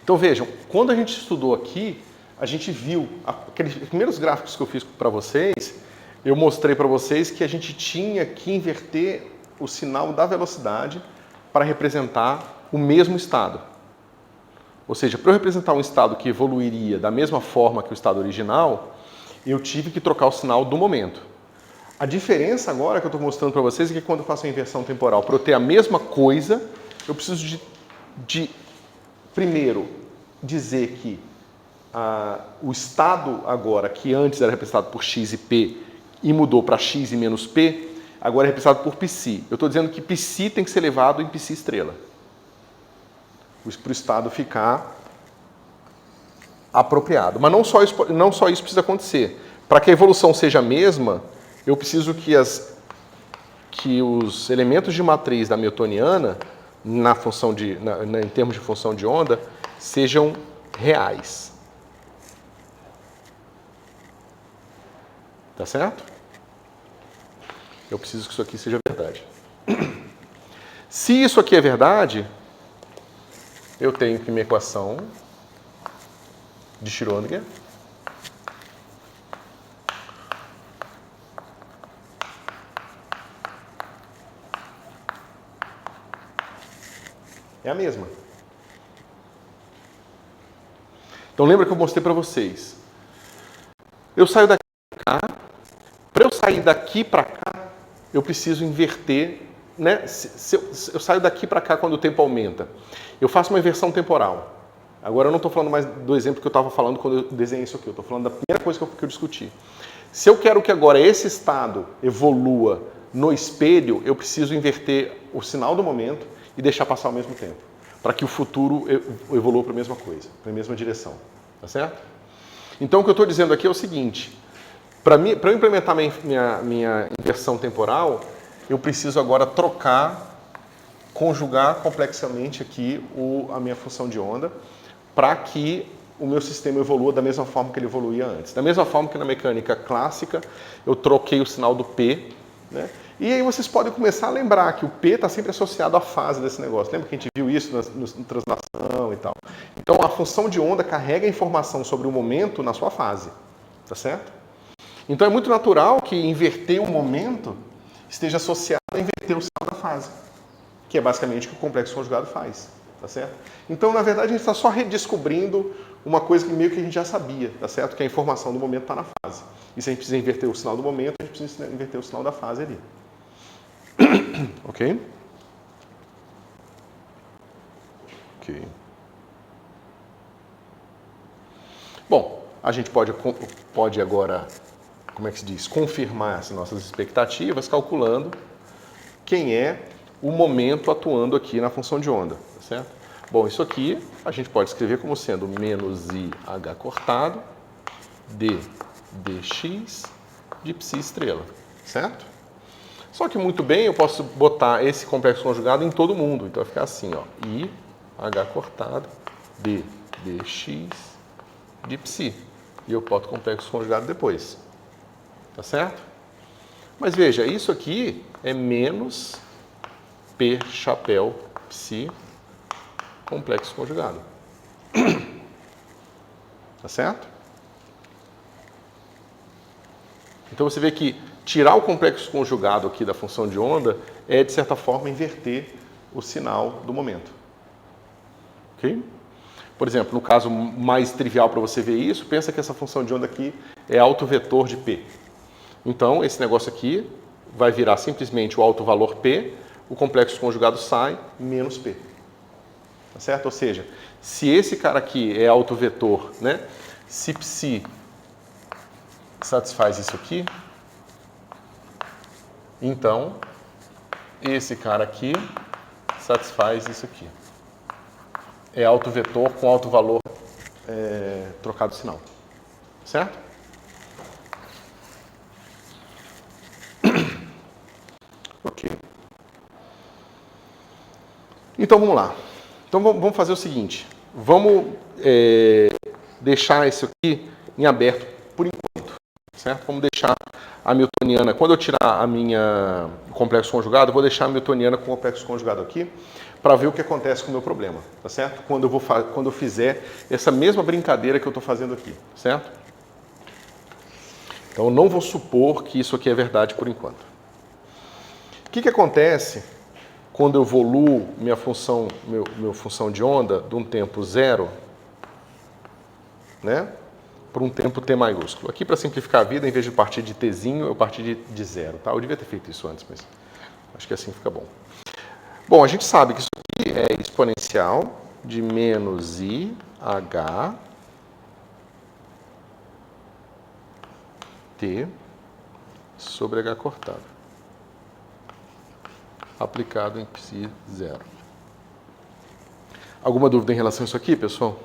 Então vejam, quando a gente estudou aqui, a gente viu, aqueles primeiros gráficos que eu fiz para vocês, eu mostrei para vocês que a gente tinha que inverter o sinal da velocidade para representar o mesmo estado. Ou seja, para eu representar um estado que evoluiria da mesma forma que o estado original, eu tive que trocar o sinal do momento. A diferença agora que eu estou mostrando para vocês é que quando eu faço a inversão temporal, para eu ter a mesma coisa, eu preciso de primeiro, dizer que o estado agora, que antes era representado por x e p, e mudou para x e menos p, agora é representado por psi. Eu estou dizendo que psi tem que ser elevado em psi estrela. Para o estado ficar apropriado. Mas não só isso precisa acontecer. Para que a evolução seja a mesma, eu preciso que os elementos de matriz da Hamiltoniana em termos de função de onda, sejam reais. Tá certo? Eu preciso que isso aqui seja verdade. Se isso aqui é verdade, eu tenho que minha equação de Schrödinger é a mesma. Então lembra que eu mostrei para vocês. Eu saio daqui para cá. Para eu sair daqui para cá, eu preciso inverter, né? Se eu saio daqui para cá quando o tempo aumenta, eu faço uma inversão temporal. Agora eu não estou falando mais do exemplo que eu estava falando quando eu desenhei isso aqui. Eu estou falando da primeira coisa que eu discuti. Se eu quero que agora esse estado evolua no espelho, eu preciso inverter o sinal do momento e deixar passar ao mesmo tempo, para que o futuro evolua para a mesma coisa, para a mesma direção. Tá certo? Então o que eu estou dizendo aqui é o seguinte: para eu implementar minha inversão temporal, eu preciso agora conjugar complexamente aqui a minha função de onda, para que o meu sistema evolua da mesma forma que ele evoluía antes. Da mesma forma que na mecânica clássica, eu troquei o sinal do P, né? E aí vocês podem começar a lembrar que o P está sempre associado à fase desse negócio. Lembra que a gente viu isso na translação e tal? Então a função de onda carrega a informação sobre o momento na sua fase. Tá certo? Então é muito natural que inverter o momento esteja associado a inverter o sinal da fase, que é basicamente o que o complexo conjugado faz. Tá certo? Então, na verdade, a gente está só redescobrindo uma coisa que meio que a gente já sabia, tá certo? Que a informação do momento está na fase. E se a gente precisa inverter o sinal do momento, a gente precisa inverter o sinal da fase ali. Ok? Ok. Bom, a gente pode agora, como é que se diz, confirmar as nossas expectativas calculando quem é o momento atuando aqui na função de onda, tá certo? Bom, isso aqui a gente pode escrever como sendo menos IH cortado d dx de psi estrela, certo? Só que muito bem, eu posso botar esse complexo conjugado em todo mundo. Então vai ficar assim, ó, IH cortado d dx de psi. E eu boto o complexo conjugado depois. Tá certo? Mas veja, isso aqui é menos P chapéu psi complexo conjugado. Tá certo? Então você vê que tirar o complexo conjugado aqui da função de onda é, de certa forma, inverter o sinal do momento. Ok? Por exemplo, no caso mais trivial para você ver isso, pensa que essa função de onda aqui é autovetor de P. Então, esse negócio aqui vai virar simplesmente o autovalor P, o complexo conjugado sai, menos P. Tá certo? Ou seja, se esse cara aqui é autovetor, né? Se psi satisfaz isso aqui, então esse cara aqui satisfaz isso aqui. É autovetor com autovalor trocado sinal. Certo? Ok. Então vamos lá. Então vamos fazer o seguinte. Vamos deixar isso aqui em aberto por enquanto. Certo? Vamos deixar a newtoniana. Quando eu tirar a minha complexo conjugado, eu vou deixar a newtoniana com o complexo conjugado aqui para ver o que acontece com o meu problema, tá certo? Quando eu fizer essa mesma brincadeira que eu estou fazendo aqui, certo? Então eu não vou supor que isso aqui é verdade por enquanto. O que acontece quando eu evoluo minha função, meu função de onda de um tempo zero, né, para um tempo t maiúsculo? Aqui, para simplificar a vida, em vez de partir de tzinho, eu parti de zero. Tá? Eu devia ter feito isso antes, mas acho que assim fica bom. Bom, a gente sabe que isso aqui é exponencial de menos IH t sobre H cortado, aplicado em psi zero. Alguma dúvida em relação a isso aqui, pessoal?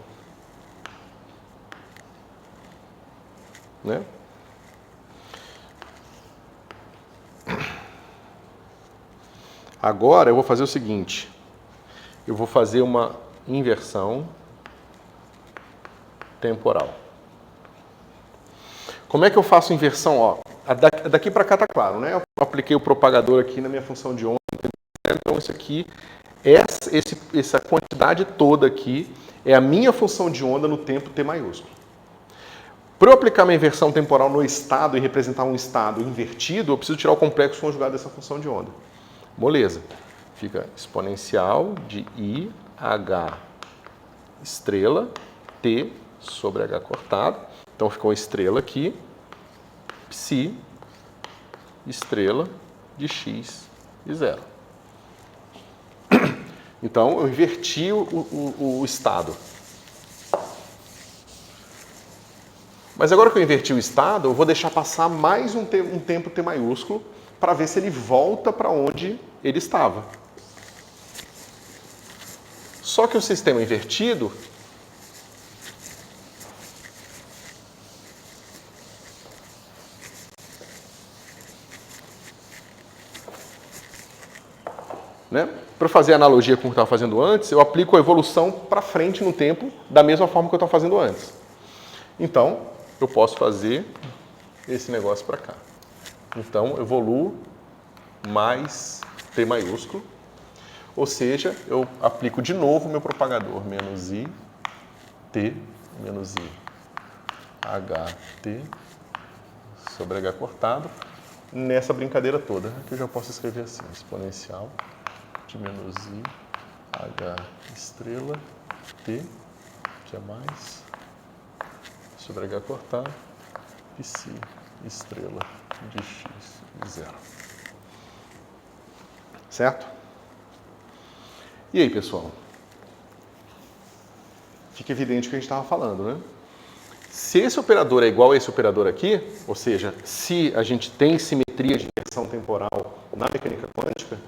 Né? Agora eu vou fazer o seguinte. Eu vou fazer uma inversão temporal. Como é que eu faço inversão? Ó, daqui para cá está claro, né? Eu apliquei o propagador aqui na minha função de onda. Então isso aqui, essa quantidade toda aqui é a minha função de onda no tempo t maiúsculo. Para eu aplicar minha inversão temporal no estado e representar um estado invertido, eu preciso tirar o complexo conjugado dessa função de onda. Moleza. Fica exponencial de IH estrela t sobre H cortado. Então ficou estrela aqui, psi estrela de x e zero. Então eu inverti o estado. Mas agora que eu inverti o estado, eu vou deixar passar mais um tempo t maiúsculo para ver se ele volta para onde ele estava. Só que o sistema invertido né? Para fazer a analogia com o que eu estava fazendo antes, eu aplico a evolução para frente no tempo da mesma forma que eu estava fazendo antes. Então, eu posso fazer esse negócio para cá. Então, eu evoluo mais t maiúsculo, ou seja, eu aplico de novo o meu propagador, menos i, t, menos i, h, t, sobre h cortado, nessa brincadeira toda, que eu já posso escrever assim, exponencial de menos i, h estrela, t, que é mais, sobre h cortado, psi estrela de x e zero. Certo? E aí, pessoal? fica evidente o que a gente estava falando, né? Se esse operador é igual a esse operador aqui, ou seja, se a gente tem simetria de inversão temporal na mecânica quântica,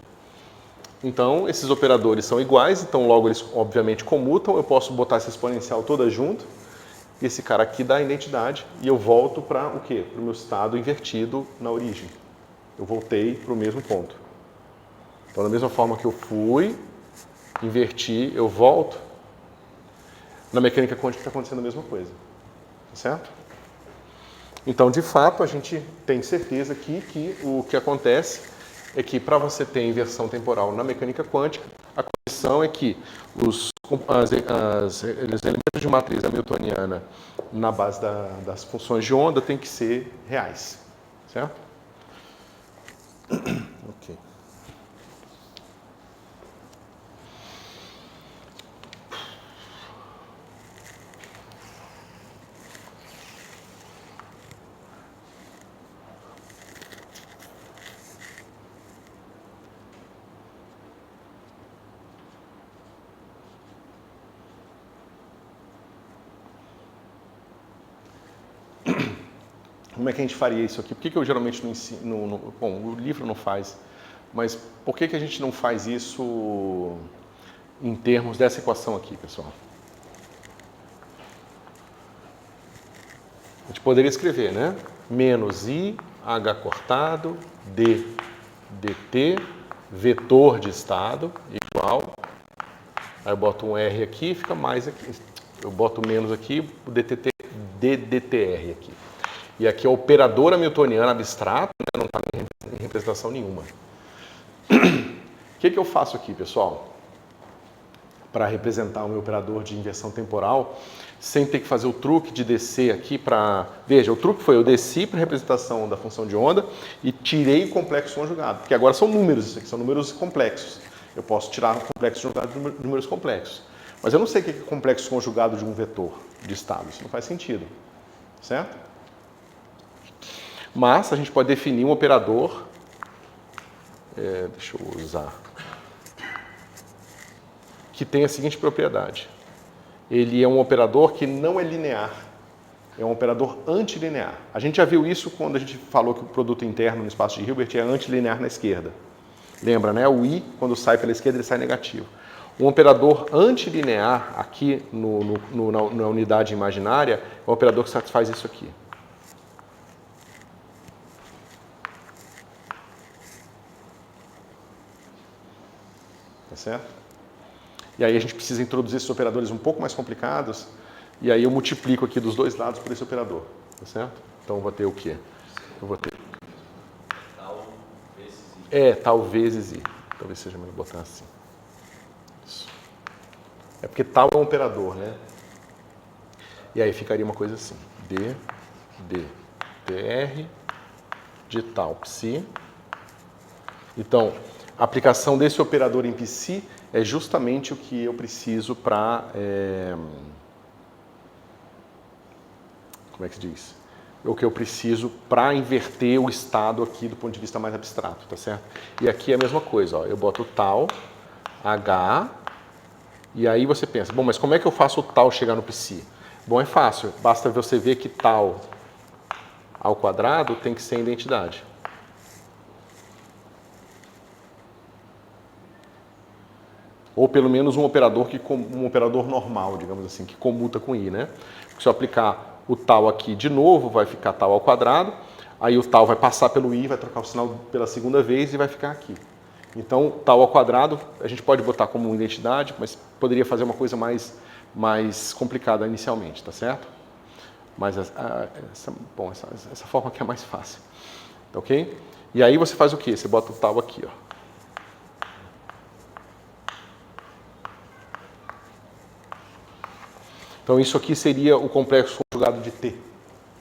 então esses operadores são iguais, então logo eles obviamente comutam, eu posso botar essa exponencial toda junto, e esse cara aqui dá a identidade, e eu volto para o quê? Para o meu estado invertido na origem. Eu voltei para o mesmo ponto. Então da mesma forma que eu fui, inverti, eu volto, na mecânica quântica está acontecendo a mesma coisa. Certo? Então, de fato, a gente tem certeza aqui que o que acontece é que para você ter inversão temporal na mecânica quântica, a condição é que os elementos de matriz hamiltoniana na base das funções de onda têm que ser reais. Certo? Ok. Como é que a gente faria isso aqui? Por que eu geralmente não ensino? Bom, o livro não faz, mas por que a gente não faz isso em termos dessa equação aqui, pessoal? A gente poderia escrever, né? Menos I, H cortado, D, dt, vetor de estado, igual. Aí eu boto um R aqui, fica mais aqui. Eu boto menos aqui, o ddtr aqui. E aqui é o operador hamiltoniano abstrato, né? Não está em representação nenhuma. O que eu faço aqui, pessoal? Para representar o meu operador de inversão temporal, sem ter que fazer o truque de descer aqui para... Veja, o truque foi eu desci para a representação da função de onda e tirei o complexo conjugado, porque agora são números, isso aqui são números complexos. Eu posso tirar o complexo conjugado de números complexos. Mas eu não sei o que é complexo conjugado de um vetor de estado, isso não faz sentido, certo? Mas a gente pode definir um operador, deixa eu usar, que tem a seguinte propriedade. Ele é um operador que não é linear, é um operador antilinear. A gente já viu isso quando a gente falou que o produto interno no espaço de Hilbert é antilinear na esquerda. Lembra, né? O I, quando sai pela esquerda, ele sai negativo. Um operador antilinear aqui na unidade imaginária é um operador que satisfaz isso aqui. Tá certo? E aí a gente precisa introduzir esses operadores um pouco mais complicados, e aí eu multiplico aqui dos dois lados por esse operador, tá certo? Então eu vou ter o quê? Eu vou ter... Tal vezes I. Tal vezes I. Talvez seja melhor botar assim. Isso. É porque tal é um operador, né? E aí ficaria uma coisa assim. tr de tal psi. Então, a aplicação desse operador em psi é justamente o que eu preciso para... como é que se diz? O que eu preciso para inverter o estado aqui do ponto de vista mais abstrato, tá certo? E aqui é a mesma coisa, ó. Eu boto tal, H, e aí você pensa, bom, mas como é que eu faço o tal chegar no psi? Bom, é fácil, basta você ver que tal ao quadrado tem que ser a identidade. Ou pelo menos um operador normal, digamos assim, que comuta com I, né? Porque se eu aplicar o tal aqui de novo, vai ficar tal ao quadrado, aí o tal vai passar pelo I, vai trocar o sinal pela segunda vez e vai ficar aqui. Então, tal ao quadrado, a gente pode botar como uma identidade, mas poderia fazer uma coisa mais complicada inicialmente, tá certo? Mas essa forma aqui é mais fácil, tá ok? E aí você faz o quê? Você bota o tal aqui, ó. Então, isso aqui seria o complexo conjugado de T,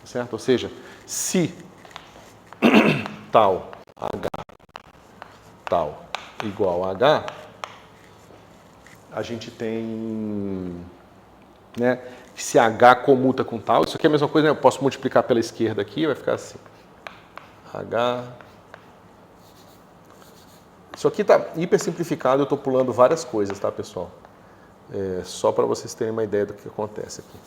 certo? Ou seja, se tal H tal igual a H, a gente tem, né, se H comuta com tal, isso aqui é a mesma coisa, né? Eu posso multiplicar pela esquerda aqui, vai ficar assim. H... Isso aqui está hiper simplificado, eu estou pulando várias coisas, tá, pessoal? Só para vocês terem uma ideia do que acontece aqui.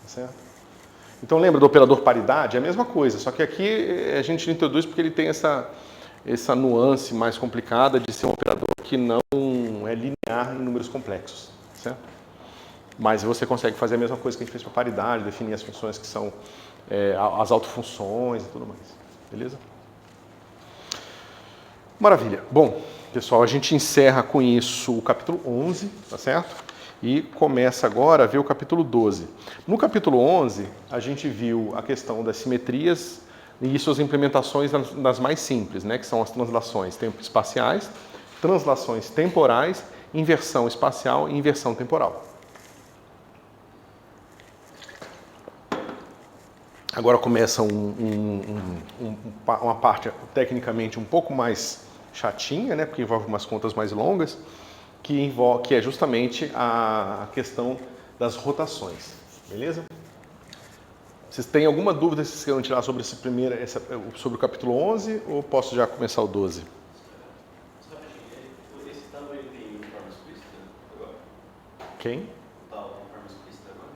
Certo? Então lembra do operador paridade? É a mesma coisa, só que aqui a gente introduz porque ele tem essa nuance mais complicada de ser um operador que não é linear em números complexos, certo? Mas você consegue fazer a mesma coisa que a gente fez para paridade, definir as funções que são as autofunções e tudo mais, beleza? Maravilha. Bom, pessoal, a gente encerra com isso o capítulo 11, tá certo? E começa agora a ver o capítulo 12. No capítulo 11, a gente viu a questão das simetrias e suas implementações nas mais simples, né, que são as translações tempo-espaciais, translações temporais, inversão espacial e inversão temporal. Agora começa uma parte tecnicamente um pouco mais chatinha, né, porque envolve umas contas mais longas, que é justamente a questão das rotações, beleza? Vocês têm alguma dúvida que vocês queiram tirar sobre sobre o capítulo 11 ou posso já começar o 12? Esse tal ele tem forma explícita agora? Quem? Tal tem forma explícita agora?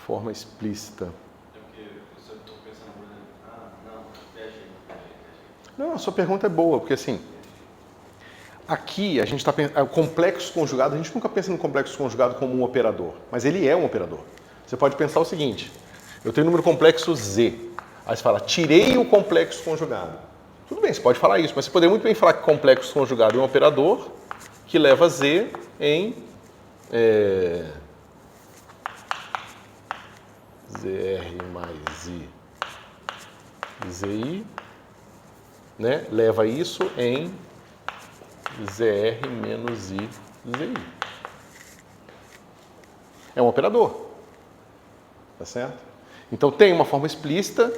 Forma explícita. É porque eu estou pensando, por exemplo, não, viajei. Não, a sua pergunta é boa, porque assim, aqui a gente está pensando, o complexo conjugado, a gente nunca pensa no complexo conjugado como um operador, mas ele é um operador. Você pode pensar o seguinte, eu tenho um número complexo Z, aí você fala, tirei o complexo conjugado. Tudo bem, você pode falar isso, mas você poderia muito bem falar que complexo conjugado é um operador que leva Z em ZR mais I, ZI, né? Leva isso em ZR menos I, ZI. É um operador. Tá certo? Então tem uma forma explícita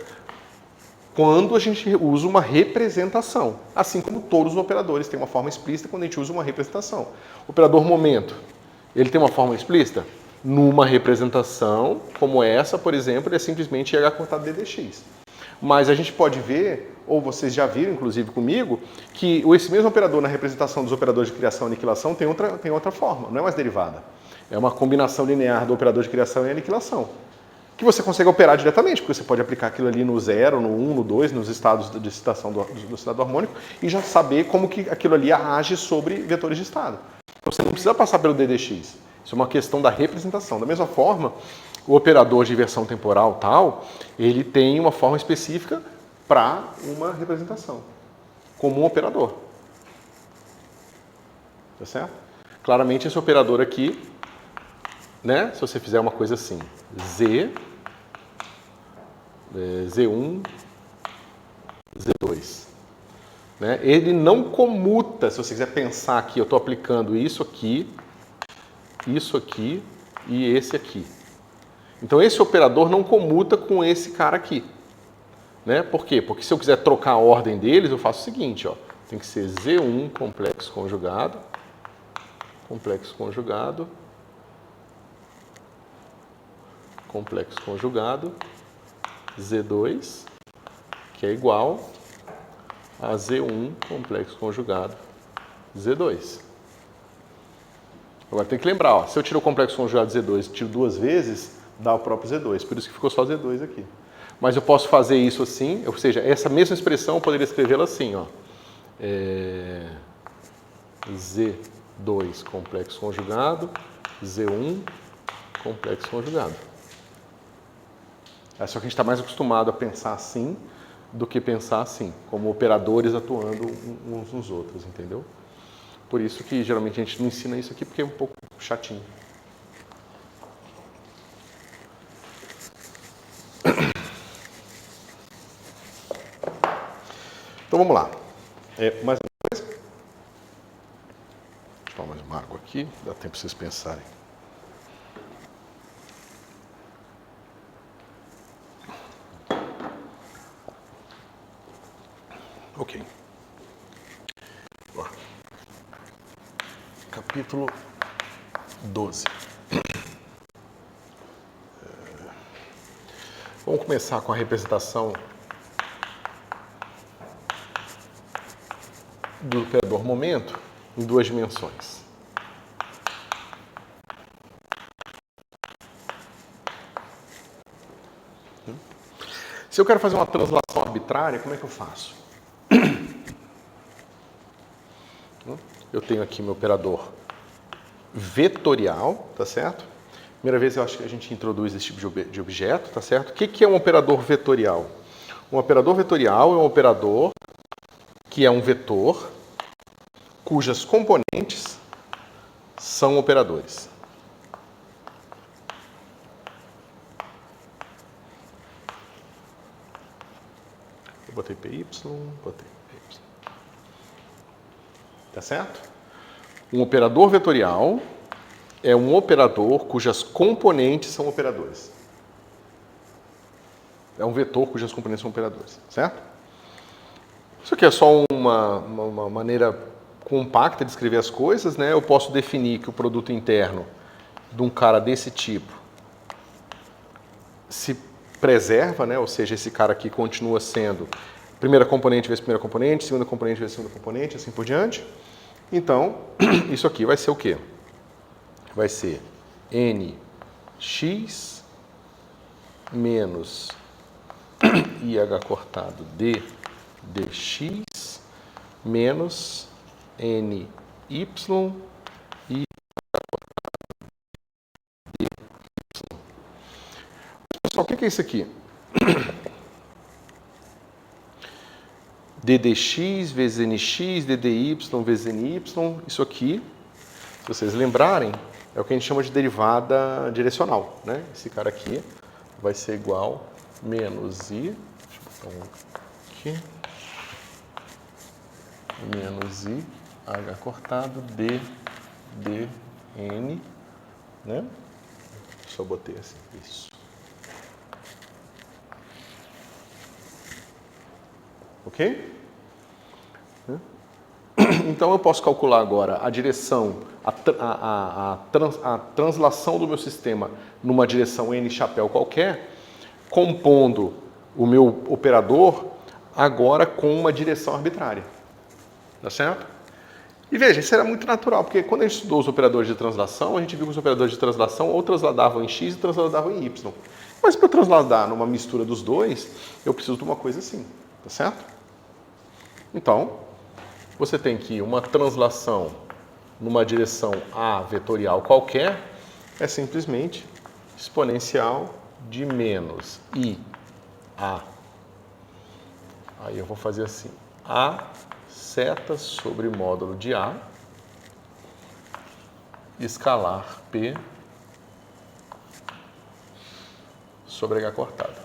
quando a gente usa uma representação. Assim como todos os operadores têm uma forma explícita quando a gente usa uma representação. O operador momento, ele tem uma forma explícita? Numa representação como essa, por exemplo, ele é simplesmente H cortado DDX. Mas a gente pode ver, ou vocês já viram, inclusive comigo, que esse mesmo operador na representação dos operadores de criação e aniquilação tem outra forma, não é mais derivada. É uma combinação linear do operador de criação e aniquilação. Que você consegue operar diretamente, porque você pode aplicar aquilo ali no 0, no 1, no 2, nos estados de excitação do estado harmônico e já saber como que aquilo ali age sobre vetores de estado. Então você não precisa passar pelo DDX. Isso é uma questão da representação. Da mesma forma, o operador de inversão temporal tal, ele tem uma forma específica para uma representação, como um operador. Tá certo? Claramente esse operador aqui, né, se você fizer uma coisa assim, Z1, Z2. Né? Ele não comuta, se você quiser pensar aqui, eu estou aplicando isso aqui e esse aqui. Então esse operador não comuta com esse cara aqui. Né? Por quê? Porque se eu quiser trocar a ordem deles, eu faço o seguinte, ó, tem que ser Z1 complexo conjugado, complexo conjugado, Z2, que é igual a Z1 complexo conjugado Z2. Agora tem que lembrar, ó, se eu tiro o complexo conjugado Z2 e tiro duas vezes, dá o próprio Z2, por isso que ficou só Z2 aqui. Mas eu posso fazer isso assim, ou seja, essa mesma expressão eu poderia escrevê-la assim, ó, Z2 complexo conjugado, Z1 complexo conjugado. Só que a gente está mais acostumado a pensar assim do que pensar assim, como operadores atuando uns nos outros, entendeu? Por isso que geralmente a gente não ensina isso aqui, porque é um pouco chatinho. Então vamos lá. Mais uma coisa? Deixa eu tomar mais uma água aqui, dá tempo para vocês pensarem. Ok. Capítulo 12. Vamos começar com a representação do operador momento em duas dimensões. Se eu quero fazer uma translação arbitrária, como é que eu faço? Eu tenho aqui meu operador vetorial, tá certo? Primeira vez eu acho que a gente introduz esse tipo de objeto, tá certo? O que é um operador vetorial? Um operador vetorial é um operador que é um vetor cujas componentes são operadores. Eu botei PY, botei PY. Tá certo? Um operador vetorial é um operador cujas componentes são operadores. É um vetor cujas componentes são operadores, certo? Isso aqui é só uma maneira compacta de escrever as coisas, né? Eu posso definir que o produto interno de um cara desse tipo se preserva, né? Ou seja, esse cara aqui continua sendo primeira componente vezes primeira componente, segunda componente vezes segunda componente, assim por diante. Então, isso aqui vai ser o quê? Vai ser nx menos IH cortado d dx menos ny e pessoal, o que é isso aqui? ddx vezes nx, ddy vezes ny, isso aqui, se vocês lembrarem, é o que a gente chama de derivada direcional, né? Esse cara aqui vai ser igual a menos i, deixa eu botar um aqui, menos i, h cortado, d, dn, né? Só botei assim, isso. Ok? Então eu posso calcular agora a direção, a translação do meu sistema numa direção n chapéu qualquer, compondo o meu operador agora com uma direção arbitrária. Tá certo? E veja, isso era muito natural, porque quando a gente estudou os operadores de translação, a gente viu que os operadores de translação ou transladavam em x e transladavam em y. Mas para transladar numa mistura dos dois, eu preciso de uma coisa assim, tá certo? Então, você tem que uma translação numa direção A vetorial qualquer é simplesmente exponencial de menos I A. Aí eu vou fazer assim, A seta sobre módulo de A, escalar P sobre H cortado.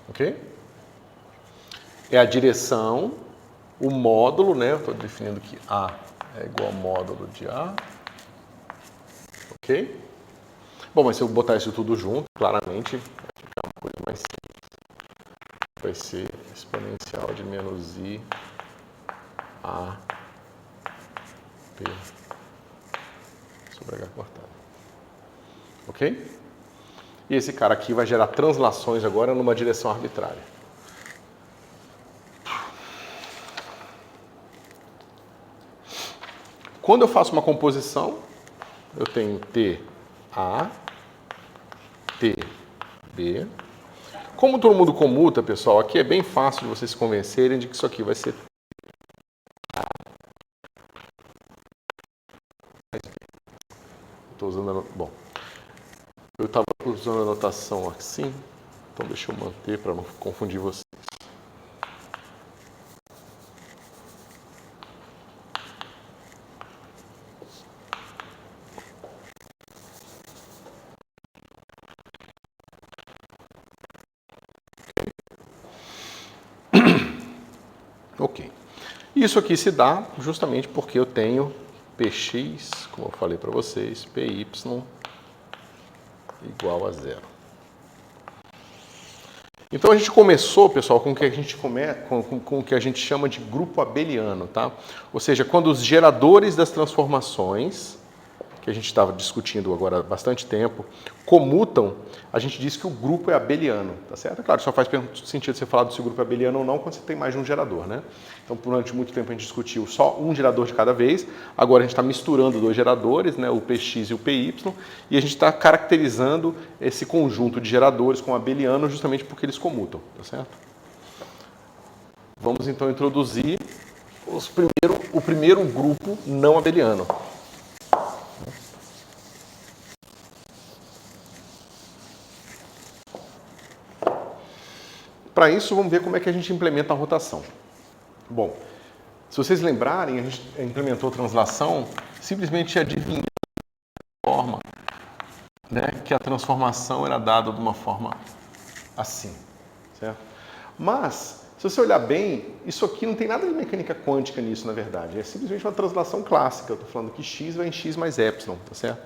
Ok? É a direção, o módulo, né? Eu estou definindo que A é igual ao módulo de A. Ok? Bom, mas se eu botar isso tudo junto, claramente vai ficar uma coisa mais simples. Vai ser exponencial de menos I A P sobre H cortado. Ok? E esse cara aqui vai gerar translações agora numa direção arbitrária. Quando eu faço uma composição, eu tenho TA, TB. Como todo mundo comuta, pessoal, aqui é bem fácil de vocês se convencerem de que isso aqui vai ser Estou usando bom, eu estava usando a notação assim, então deixa eu manter para não confundir vocês. Ok. Isso aqui se dá justamente porque eu tenho Px, como eu falei para vocês, Py igual a zero. Então a gente começou, pessoal, com o que a gente com o que a gente chama de grupo abeliano, tá? Ou seja, quando os geradores das transformações que a gente estava discutindo agora há bastante tempo, comutam, a gente diz que o grupo é abeliano, tá certo? Claro, só faz sentido você falar se o grupo é abeliano ou não quando você tem mais de um gerador, né? Então, durante muito tempo a gente discutiu só um gerador de cada vez, agora a gente está misturando dois geradores, né, o PX e o PY, e a gente está caracterizando esse conjunto de geradores com abeliano justamente porque eles comutam, tá certo? Vamos então introduzir o primeiro grupo não abeliano. Para isso, vamos ver como é que a gente implementa a rotação. Bom, se vocês lembrarem, a gente implementou a translação simplesmente adivinhando a forma, né, que a transformação era dada de uma forma assim, certo? Mas, se você olhar bem, isso aqui não tem nada de mecânica quântica nisso, na verdade. É simplesmente uma translação clássica. Eu estou falando que x vai em x mais epsilon, tá certo?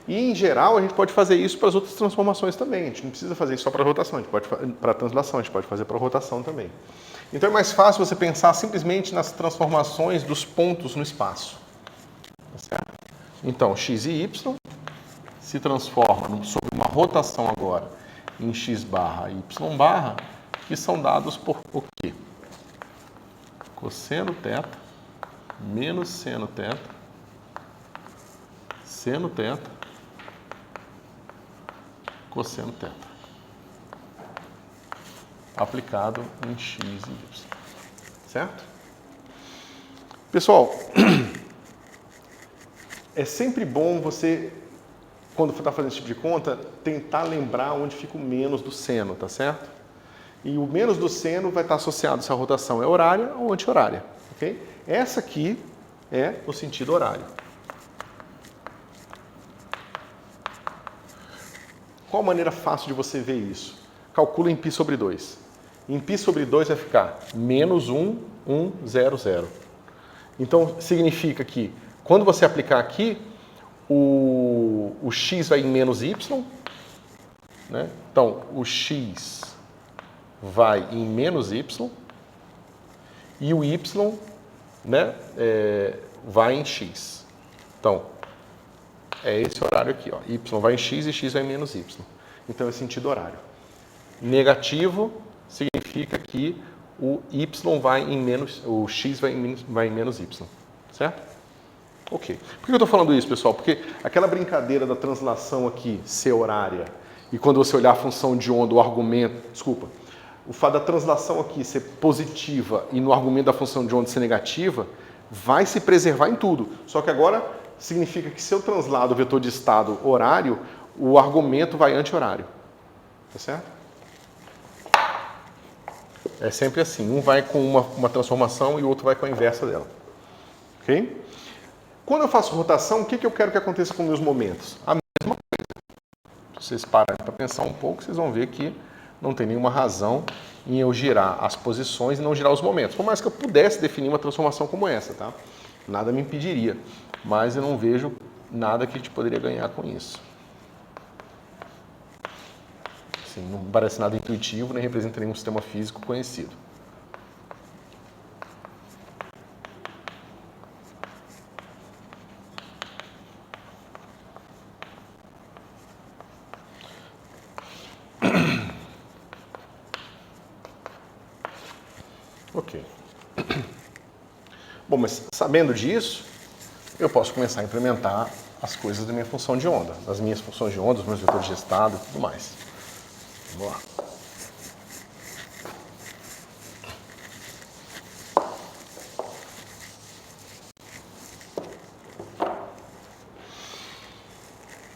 E, em geral, a gente pode fazer isso para as outras transformações também. A gente não precisa fazer isso só para a rotação, a gente pode para a translação, a gente pode fazer para a rotação também. Então, é mais fácil você pensar simplesmente nas transformações dos pontos no espaço. Tá certo? Então, x e y se transformam sob uma rotação agora em x barra e y barra, que são dados por o quê? Cosseno θ menos seno θ, seno θ, cosseno θ, aplicado em x e y, certo? Pessoal, é sempre bom você, quando está fazendo esse tipo de conta, tentar lembrar onde fica o menos do seno, tá certo? E o menos do seno vai estar associado se a rotação é horária ou anti-horária, ok? Essa aqui é o sentido horário. Qual a maneira fácil de você ver isso? Calcula em π sobre 2. Em π sobre 2 vai ficar menos 1, 1, 0, 0. Então, significa que, quando você aplicar aqui, o x vai em menos y, né? Então, o x vai em menos y e o y, né, vai em x. Então, é esse horário aqui, ó. Y vai em x e x vai em menos y. Então, é sentido horário. Negativo significa que o y vai em menos, o x vai em menos y, certo? Ok. Por que eu estou falando isso, pessoal? Porque aquela brincadeira da translação aqui ser horária e quando você olhar a função de onda, o argumento, desculpa, o fato da translação aqui ser positiva e no argumento da função de onda ser negativa, vai se preservar em tudo. Só que agora significa que se eu translado o vetor de estado horário, o argumento vai anti-horário. Tá certo? É sempre assim. Um vai com uma transformação e o outro vai com a inversa dela. Ok? Quando eu faço rotação, o que eu quero que aconteça com meus momentos? A mesma coisa. Se vocês pararem para pensar um pouco, vocês vão ver que não tem nenhuma razão em eu girar as posições e não girar os momentos. Por mais que eu pudesse definir uma transformação como essa, tá? Nada me impediria. Mas eu não vejo nada que a gente poderia ganhar com isso. Assim, não parece nada intuitivo, nem representa nenhum sistema físico conhecido. Ok. Bom, mas sabendo disso, eu posso começar a implementar as coisas da minha função de onda, das minhas funções de onda, dos meus vetores de estado e tudo mais. Vamos lá.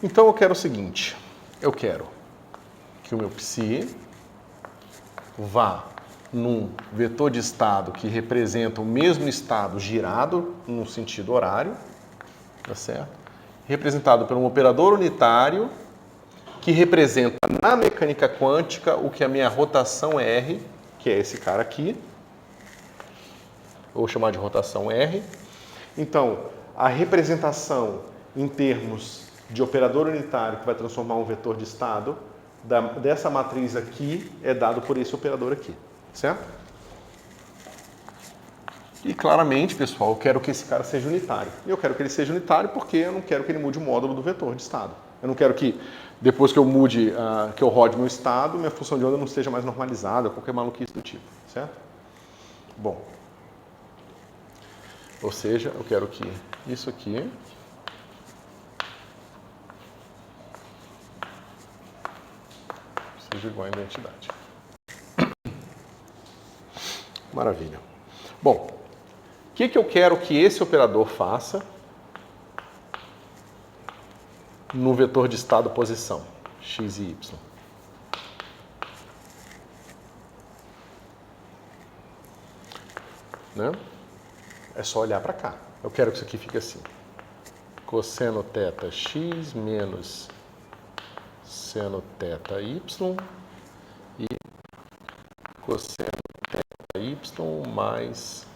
Então eu quero o seguinte, eu quero que o meu psi vá num vetor de estado que representa o mesmo estado girado no sentido horário, tá certo? Representado por um operador unitário que representa na mecânica quântica o que a minha rotação R, que é esse cara aqui, vou chamar de rotação R. Então, a representação em termos de operador unitário que vai transformar um vetor de estado dessa matriz aqui é dado por esse operador aqui, certo? E claramente, pessoal, eu quero que esse cara seja unitário. E eu quero que ele seja unitário porque eu não quero que ele mude o módulo do vetor de estado. Eu não quero que, depois que eu mude, que eu rode meu estado, minha função de onda não esteja mais normalizada, ou qualquer maluquice do tipo, certo? Bom. Ou seja, eu quero que isso aqui seja igual à identidade. Maravilha. Bom, o que eu quero que esse operador faça no vetor de estado posição, x e y? Né? É só olhar para cá. Eu quero que isso aqui fique assim. Cosseno θ x menos seno θ y e cosseno θ y mais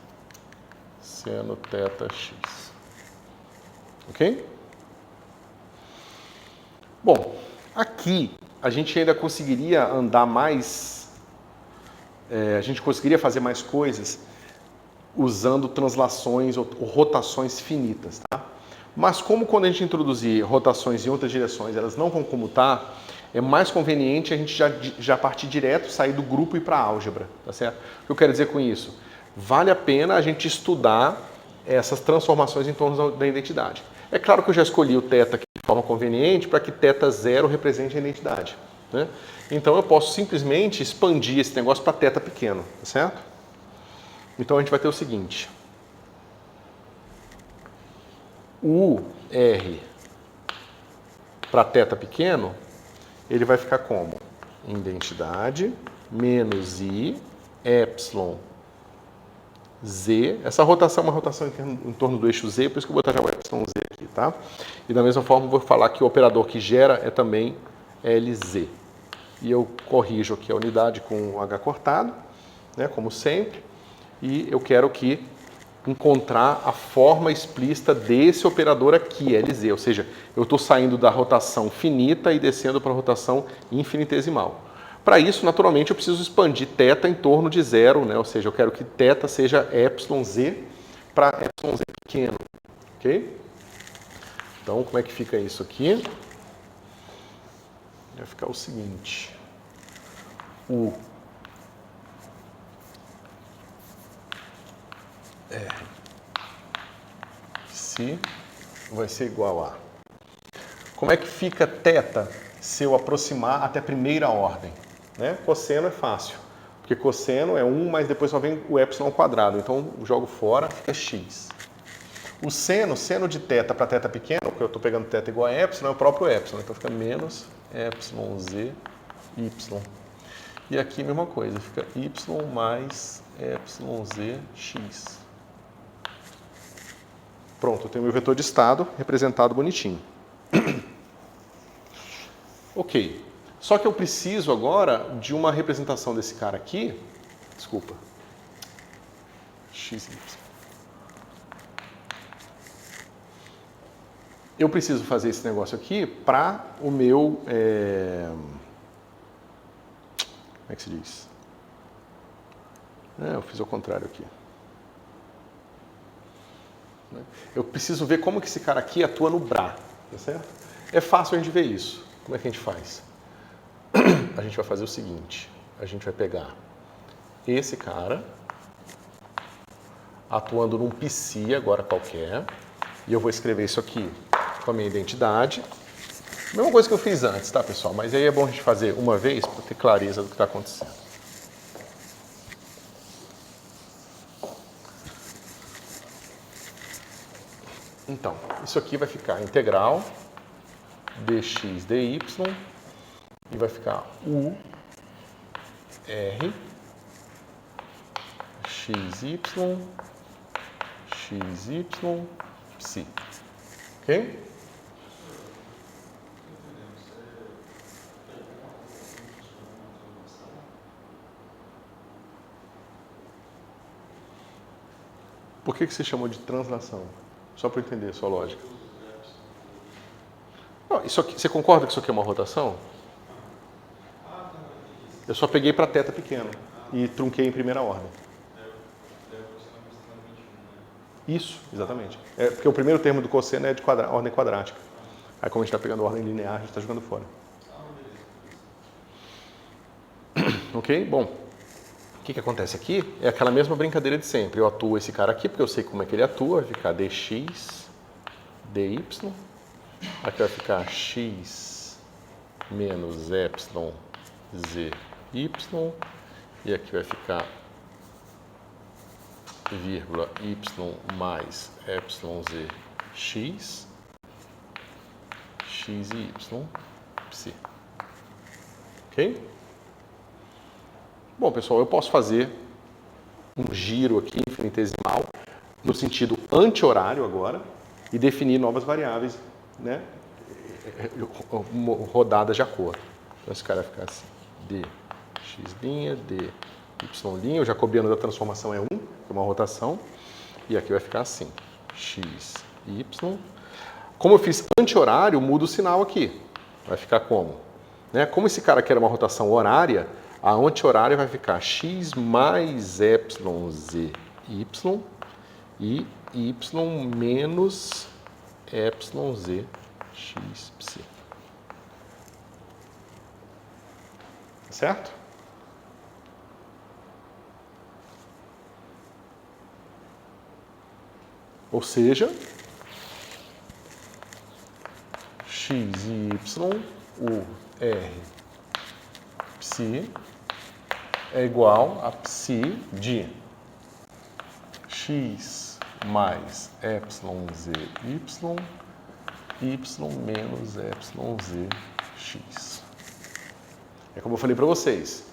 seno θ x. Ok? Bom, aqui a gente ainda conseguiria andar mais, a gente conseguiria fazer mais coisas usando translações ou rotações finitas, tá? Mas como quando a gente introduzir rotações em outras direções, elas não vão comutar, é mais conveniente a gente já partir direto, sair do grupo e ir para a álgebra, tá certo? O que eu quero dizer com isso? Vale a pena a gente estudar essas transformações em torno da identidade. É claro que eu já escolhi o θ aqui de forma conveniente para que θ0 represente a identidade, né? Então eu posso simplesmente expandir esse negócio para θ pequeno, tá certo? Então a gente vai ter o seguinte. O R para θ pequeno, ele vai ficar como? Identidade menos I, epsilon, Z. Essa rotação é uma rotação em torno do eixo Z, por isso que eu vou botar já o epsilon Z aqui, tá? E da mesma forma eu vou falar que o operador que gera é também LZ. E eu corrijo aqui a unidade com H cortado, né, como sempre. E eu quero que encontrar a forma explícita desse operador aqui, LZ. Ou seja, eu estou saindo da rotação finita e descendo para a rotação infinitesimal. Para isso, naturalmente, eu preciso expandir θ em torno de zero, né? Ou seja, eu quero que θ seja epsilon-z para epsilon-z pequeno. Ok? Então, como é que fica isso aqui? Vai ficar o seguinte. O R psi vai ser igual a... Como é que fica θ se eu aproximar até a primeira ordem? Né? Cosseno é fácil, porque cosseno é 1, mas depois só vem o epsilon ao quadrado. Então, eu jogo fora, fica x. O seno de θ para θ pequeno, porque eu estou pegando θ igual a epsilon, é o próprio epsilon. Então, fica menos epsilon z y. E aqui a mesma coisa, fica y mais epsilon z x. Pronto, eu tenho meu vetor de estado representado bonitinho. Ok. Só que eu preciso agora de uma representação desse cara aqui. Desculpa. X, Y. Eu preciso fazer esse negócio aqui para o meu... Como é que se diz? Eu fiz ao contrário aqui. Eu preciso ver como que esse cara aqui atua no BRA, tá certo? É fácil a gente ver isso. Como é que a gente faz? A gente vai fazer o seguinte, a gente vai pegar esse cara, atuando num psi agora qualquer, e eu vou escrever isso aqui com a minha identidade. Mesma coisa que eu fiz antes, tá, pessoal? Mas aí é bom a gente fazer uma vez para ter clareza do que está acontecendo. Então, isso aqui vai ficar integral dx dy e vai ficar u r xy psi. Ok? Por que você chamou de translação? Só para eu entender a sua lógica. Não, isso aqui, você concorda que isso aqui é uma rotação? Eu só peguei para θ pequeno e trunquei em primeira ordem. Isso, exatamente. É porque o primeiro termo do cosseno é de ordem quadrática. Aí como a gente está pegando ordem linear, a gente está jogando fora. Ok? Bom, o que acontece aqui é aquela mesma brincadeira de sempre. Eu atuo esse cara aqui, porque eu sei como é que ele atua. Vai ficar dx, dy. Aqui vai ficar x menos epsilon z y. E aqui vai ficar vírgula y mais epsilon z x, x e y, psi. Ok? Bom, pessoal, eu posso fazer um giro aqui infinitesimal no sentido anti-horário agora e definir novas variáveis, né, rodadas de acordo. Então esse cara vai ficar assim, dx', dy', o jacobiano da transformação é 1, que é uma rotação, e aqui vai ficar assim, x, y. Como eu fiz anti-horário, muda o sinal aqui. Vai ficar como? Né? Como esse cara aqui era uma rotação horária, a anti-horária vai ficar x mais epsilon z y e y menos epsilon z x psi. Certo? Ou seja, x e y, o r psi é igual a psi de x mais epsilon z y, y menos epsilon z x. É como eu falei para vocês.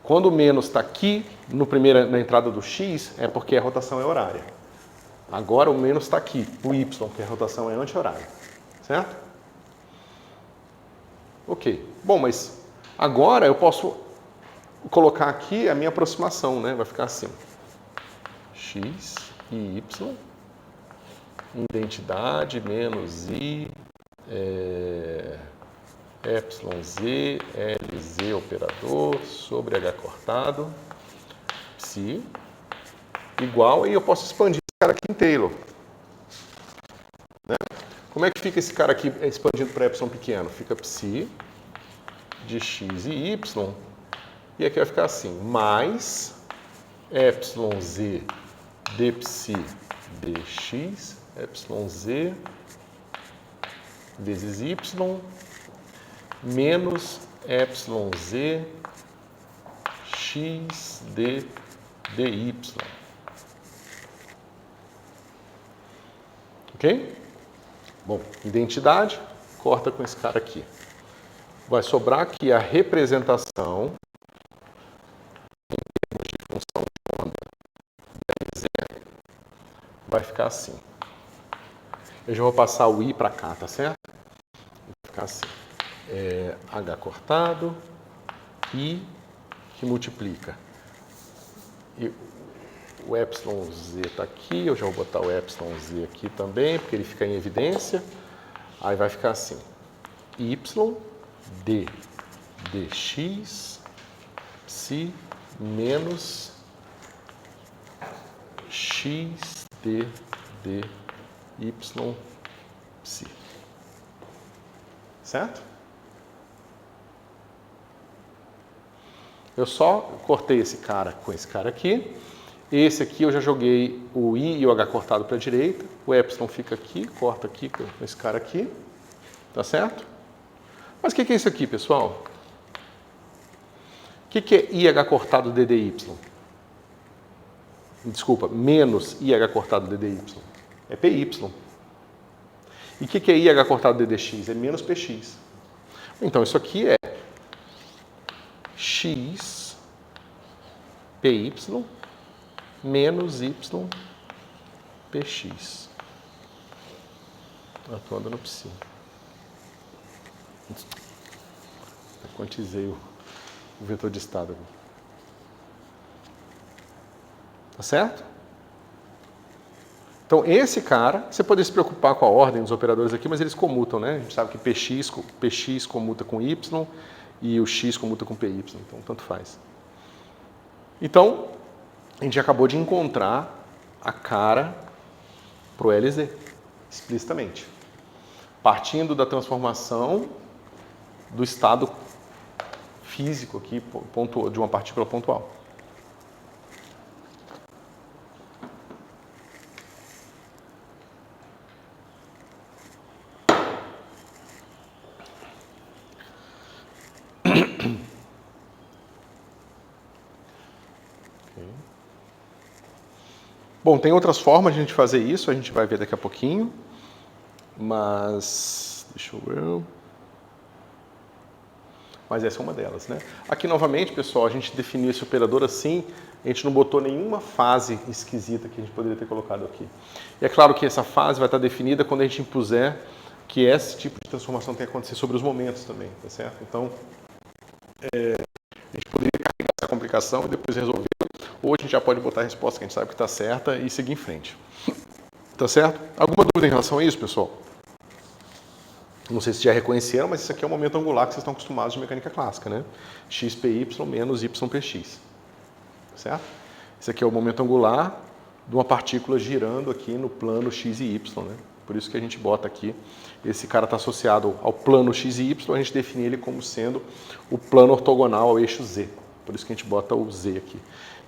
Quando o menos está aqui na entrada do x, é porque a rotação é horária. Agora o menos está aqui, o y, que a rotação é anti-horária. Certo? Ok. Bom, mas agora eu posso colocar aqui a minha aproximação, né? Vai ficar assim. X e y, identidade menos i, epsilon z, lz operador sobre h cortado, psi, igual, e eu posso expandir esse cara aqui em Taylor. Né? Como é que fica esse cara aqui expandido para epsilon pequeno? Fica psi de x e y, e aqui vai ficar assim, mais epsilon z d psi dx, epsilon z vezes y, menos epsilon z x d dy. Ok? Bom, identidade, corta com esse cara aqui. Vai sobrar aqui a representação em termos de função de onda dz, vai ficar assim. Eu já vou passar o i para cá, tá certo? Vai ficar assim. H cortado, I que multiplica. E o epsilon z está aqui, eu já vou botar o epsilon z aqui também, porque ele fica em evidência. Aí vai ficar assim, y d dx psi menos x d dy psi. Certo? Eu só cortei esse cara com esse cara aqui. Esse aqui eu já joguei o i e o h cortado para a direita. O epsilon fica aqui, corta aqui com esse cara aqui. Tá certo? Mas o que é isso aqui, pessoal? O que é IH cortado DDY? Desculpa, menos IH cortado DDY. É PY. E o que é IH cortado DDX? É menos PX. Então, isso aqui é X PY menos Y PX. Atuando no psi. Quantizei o vetor de estado aqui. Tá certo? Então, esse cara, você pode se preocupar com a ordem dos operadores aqui, mas eles comutam, né? A gente sabe que PX comuta com Y e o X comuta com PY, então tanto faz. Então, a gente acabou de encontrar a cara para o LZ, explicitamente. Partindo da transformação do estado físico aqui, de uma partícula pontual. Bom, tem outras formas de a gente fazer isso, a gente vai ver daqui a pouquinho, mas deixa eu ver. Mas essa é uma delas, né? Aqui novamente, pessoal, a gente definiu esse operador assim, a gente não botou nenhuma fase esquisita que a gente poderia ter colocado aqui. E é claro que essa fase vai estar definida quando a gente impuser que esse tipo de transformação tem que acontecer sobre os momentos também, tá certo? Então, a gente poderia carregar essa complicação e depois resolver. Ou a gente já pode botar a resposta que a gente sabe que está certa e seguir em frente. Tá certo? Alguma dúvida em relação a isso, pessoal? Não sei se já reconheceram, mas isso aqui é o momento angular que vocês estão acostumados de mecânica clássica, né? xpy menos ypx. Certo? Esse aqui é o momento angular de uma partícula girando aqui no plano x e y, né? Por isso que a gente bota aqui, esse cara está associado ao plano x e y, a gente define ele como sendo o plano ortogonal ao eixo z. Por isso que a gente bota o z aqui.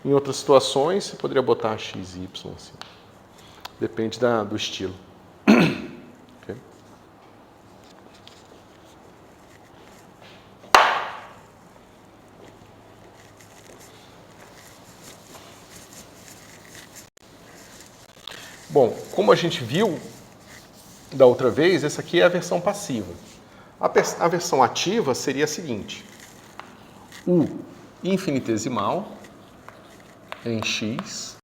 Em outras situações, você poderia botar x e y assim. Depende do estilo. Okay? Bom, como a gente viu da outra vez, essa aqui é a versão passiva. A versão ativa seria a seguinte. O infinitesimal em x,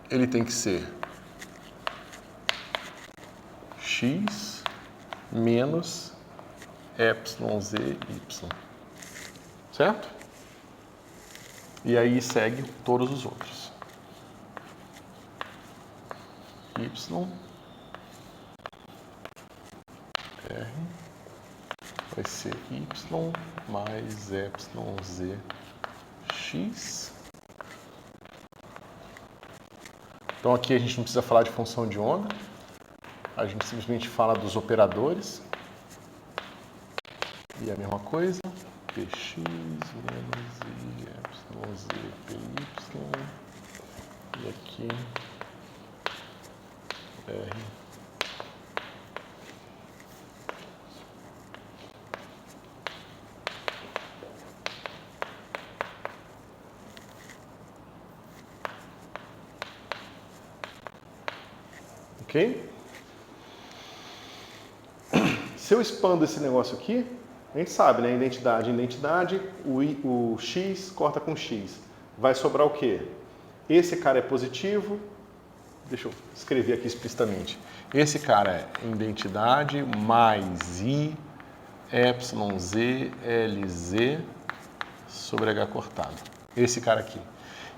ele tem que ser x menos epsilon z y. Certo? E aí segue todos os outros. Y, R, vai ser y mais epsilon z x. Então aqui a gente não precisa falar de função de onda, a gente simplesmente fala dos operadores. E a mesma coisa, px menos i epsilon z py, e aqui r. Ok? Se eu expando esse negócio aqui, a gente sabe, né? Identidade, o x corta com x. Vai sobrar o quê? Esse cara é positivo. Deixa eu escrever aqui explicitamente. Esse cara é identidade mais i epsilon z lz sobre h cortado. Esse cara aqui.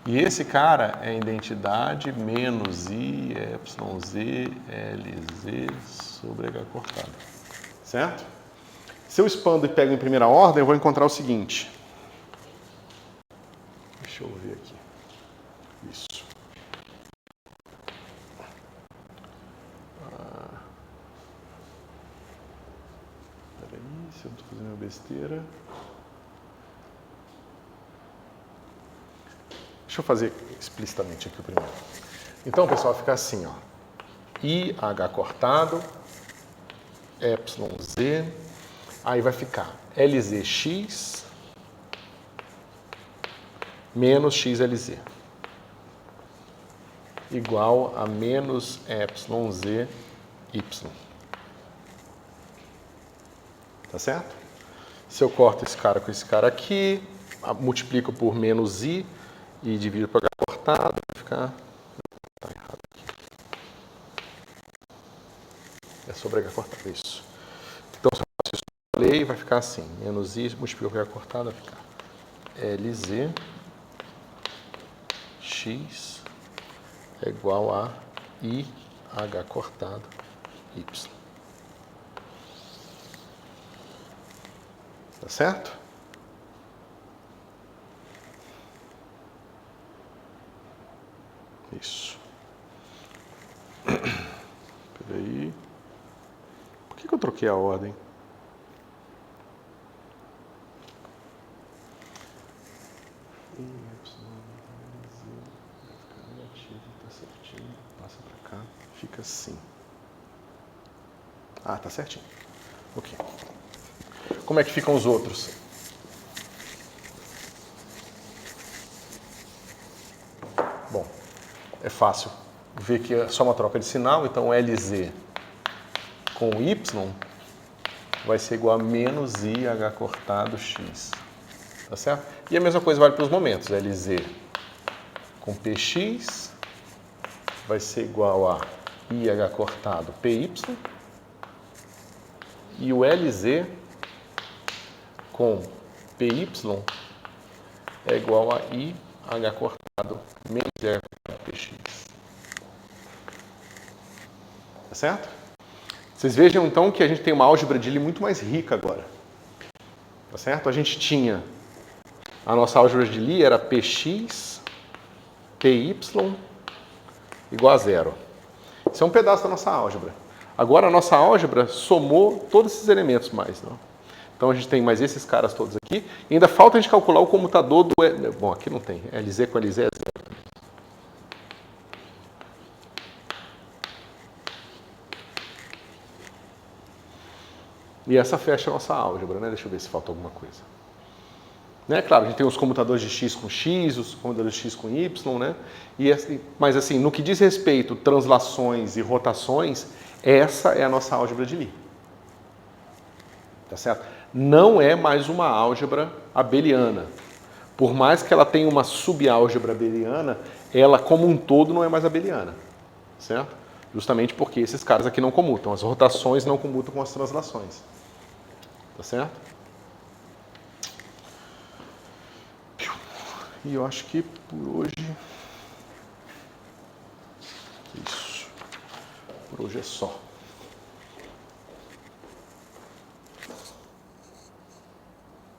E esse cara é identidade menos i epsilon z lz sobre h cortado. Certo? Se eu expando e pego em primeira ordem, eu vou encontrar o seguinte. Deixa eu ver aqui. Isso. Peraí, se eu não estou fazendo uma besteira. Deixa eu fazer explicitamente aqui o primeiro. Então, pessoal, fica assim, ó. IH cortado, epsilon z, aí vai ficar LZX menos XLZ igual a menos epsilon z y. Tá certo? Se eu corto esse cara com esse cara aqui, multiplico por menos i e divido por h cortado, vai ficar... Tá errado aqui. É sobre h cortado, isso. Então, se eu faço isso com a lei, vai ficar assim. Menos i, multiplico por h cortado, vai ficar LZ x é igual a IH cortado y. Tá certo? Isso. Peraí. Por que eu troquei a ordem? Tá certinho. Passa pra cá. Fica assim. Ah, tá certinho. Ok. Como é que ficam os outros? Bom, é fácil ver que é só uma troca de sinal, então LZ com Y vai ser igual a menos IH cortado X. Tá certo? E a mesma coisa vale para os momentos. LZ com PX vai ser igual a IH cortado PY. E o LZ com PY é igual a IH cortado menos IH cortado PX. Tá certo? Vocês vejam então que a gente tem uma álgebra de Lie muito mais rica agora. Tá certo? A gente tinha a nossa álgebra de Lie era Px, Py igual a zero. Isso é um pedaço da nossa álgebra. Agora a nossa álgebra somou todos esses elementos mais. Não? Então a gente tem mais esses caras todos aqui. E ainda falta a gente calcular o comutador do... Bom, aqui não tem. LZ com LZ é zero. E essa fecha a nossa álgebra, né? Deixa eu ver se falta alguma coisa. Né? Claro, a gente tem os comutadores de x com x, os comutadores de x com y, né? Mas assim, no que diz respeito a translações e rotações, essa é a nossa álgebra de Lie. Tá certo? Não é mais uma álgebra abeliana. Por mais que ela tenha uma subálgebra abeliana, ela como um todo não é mais abeliana. Certo? Justamente porque esses caras aqui não comutam. As rotações não comutam com as translações. Tá certo? E eu acho que por hoje... Isso. Por hoje é só.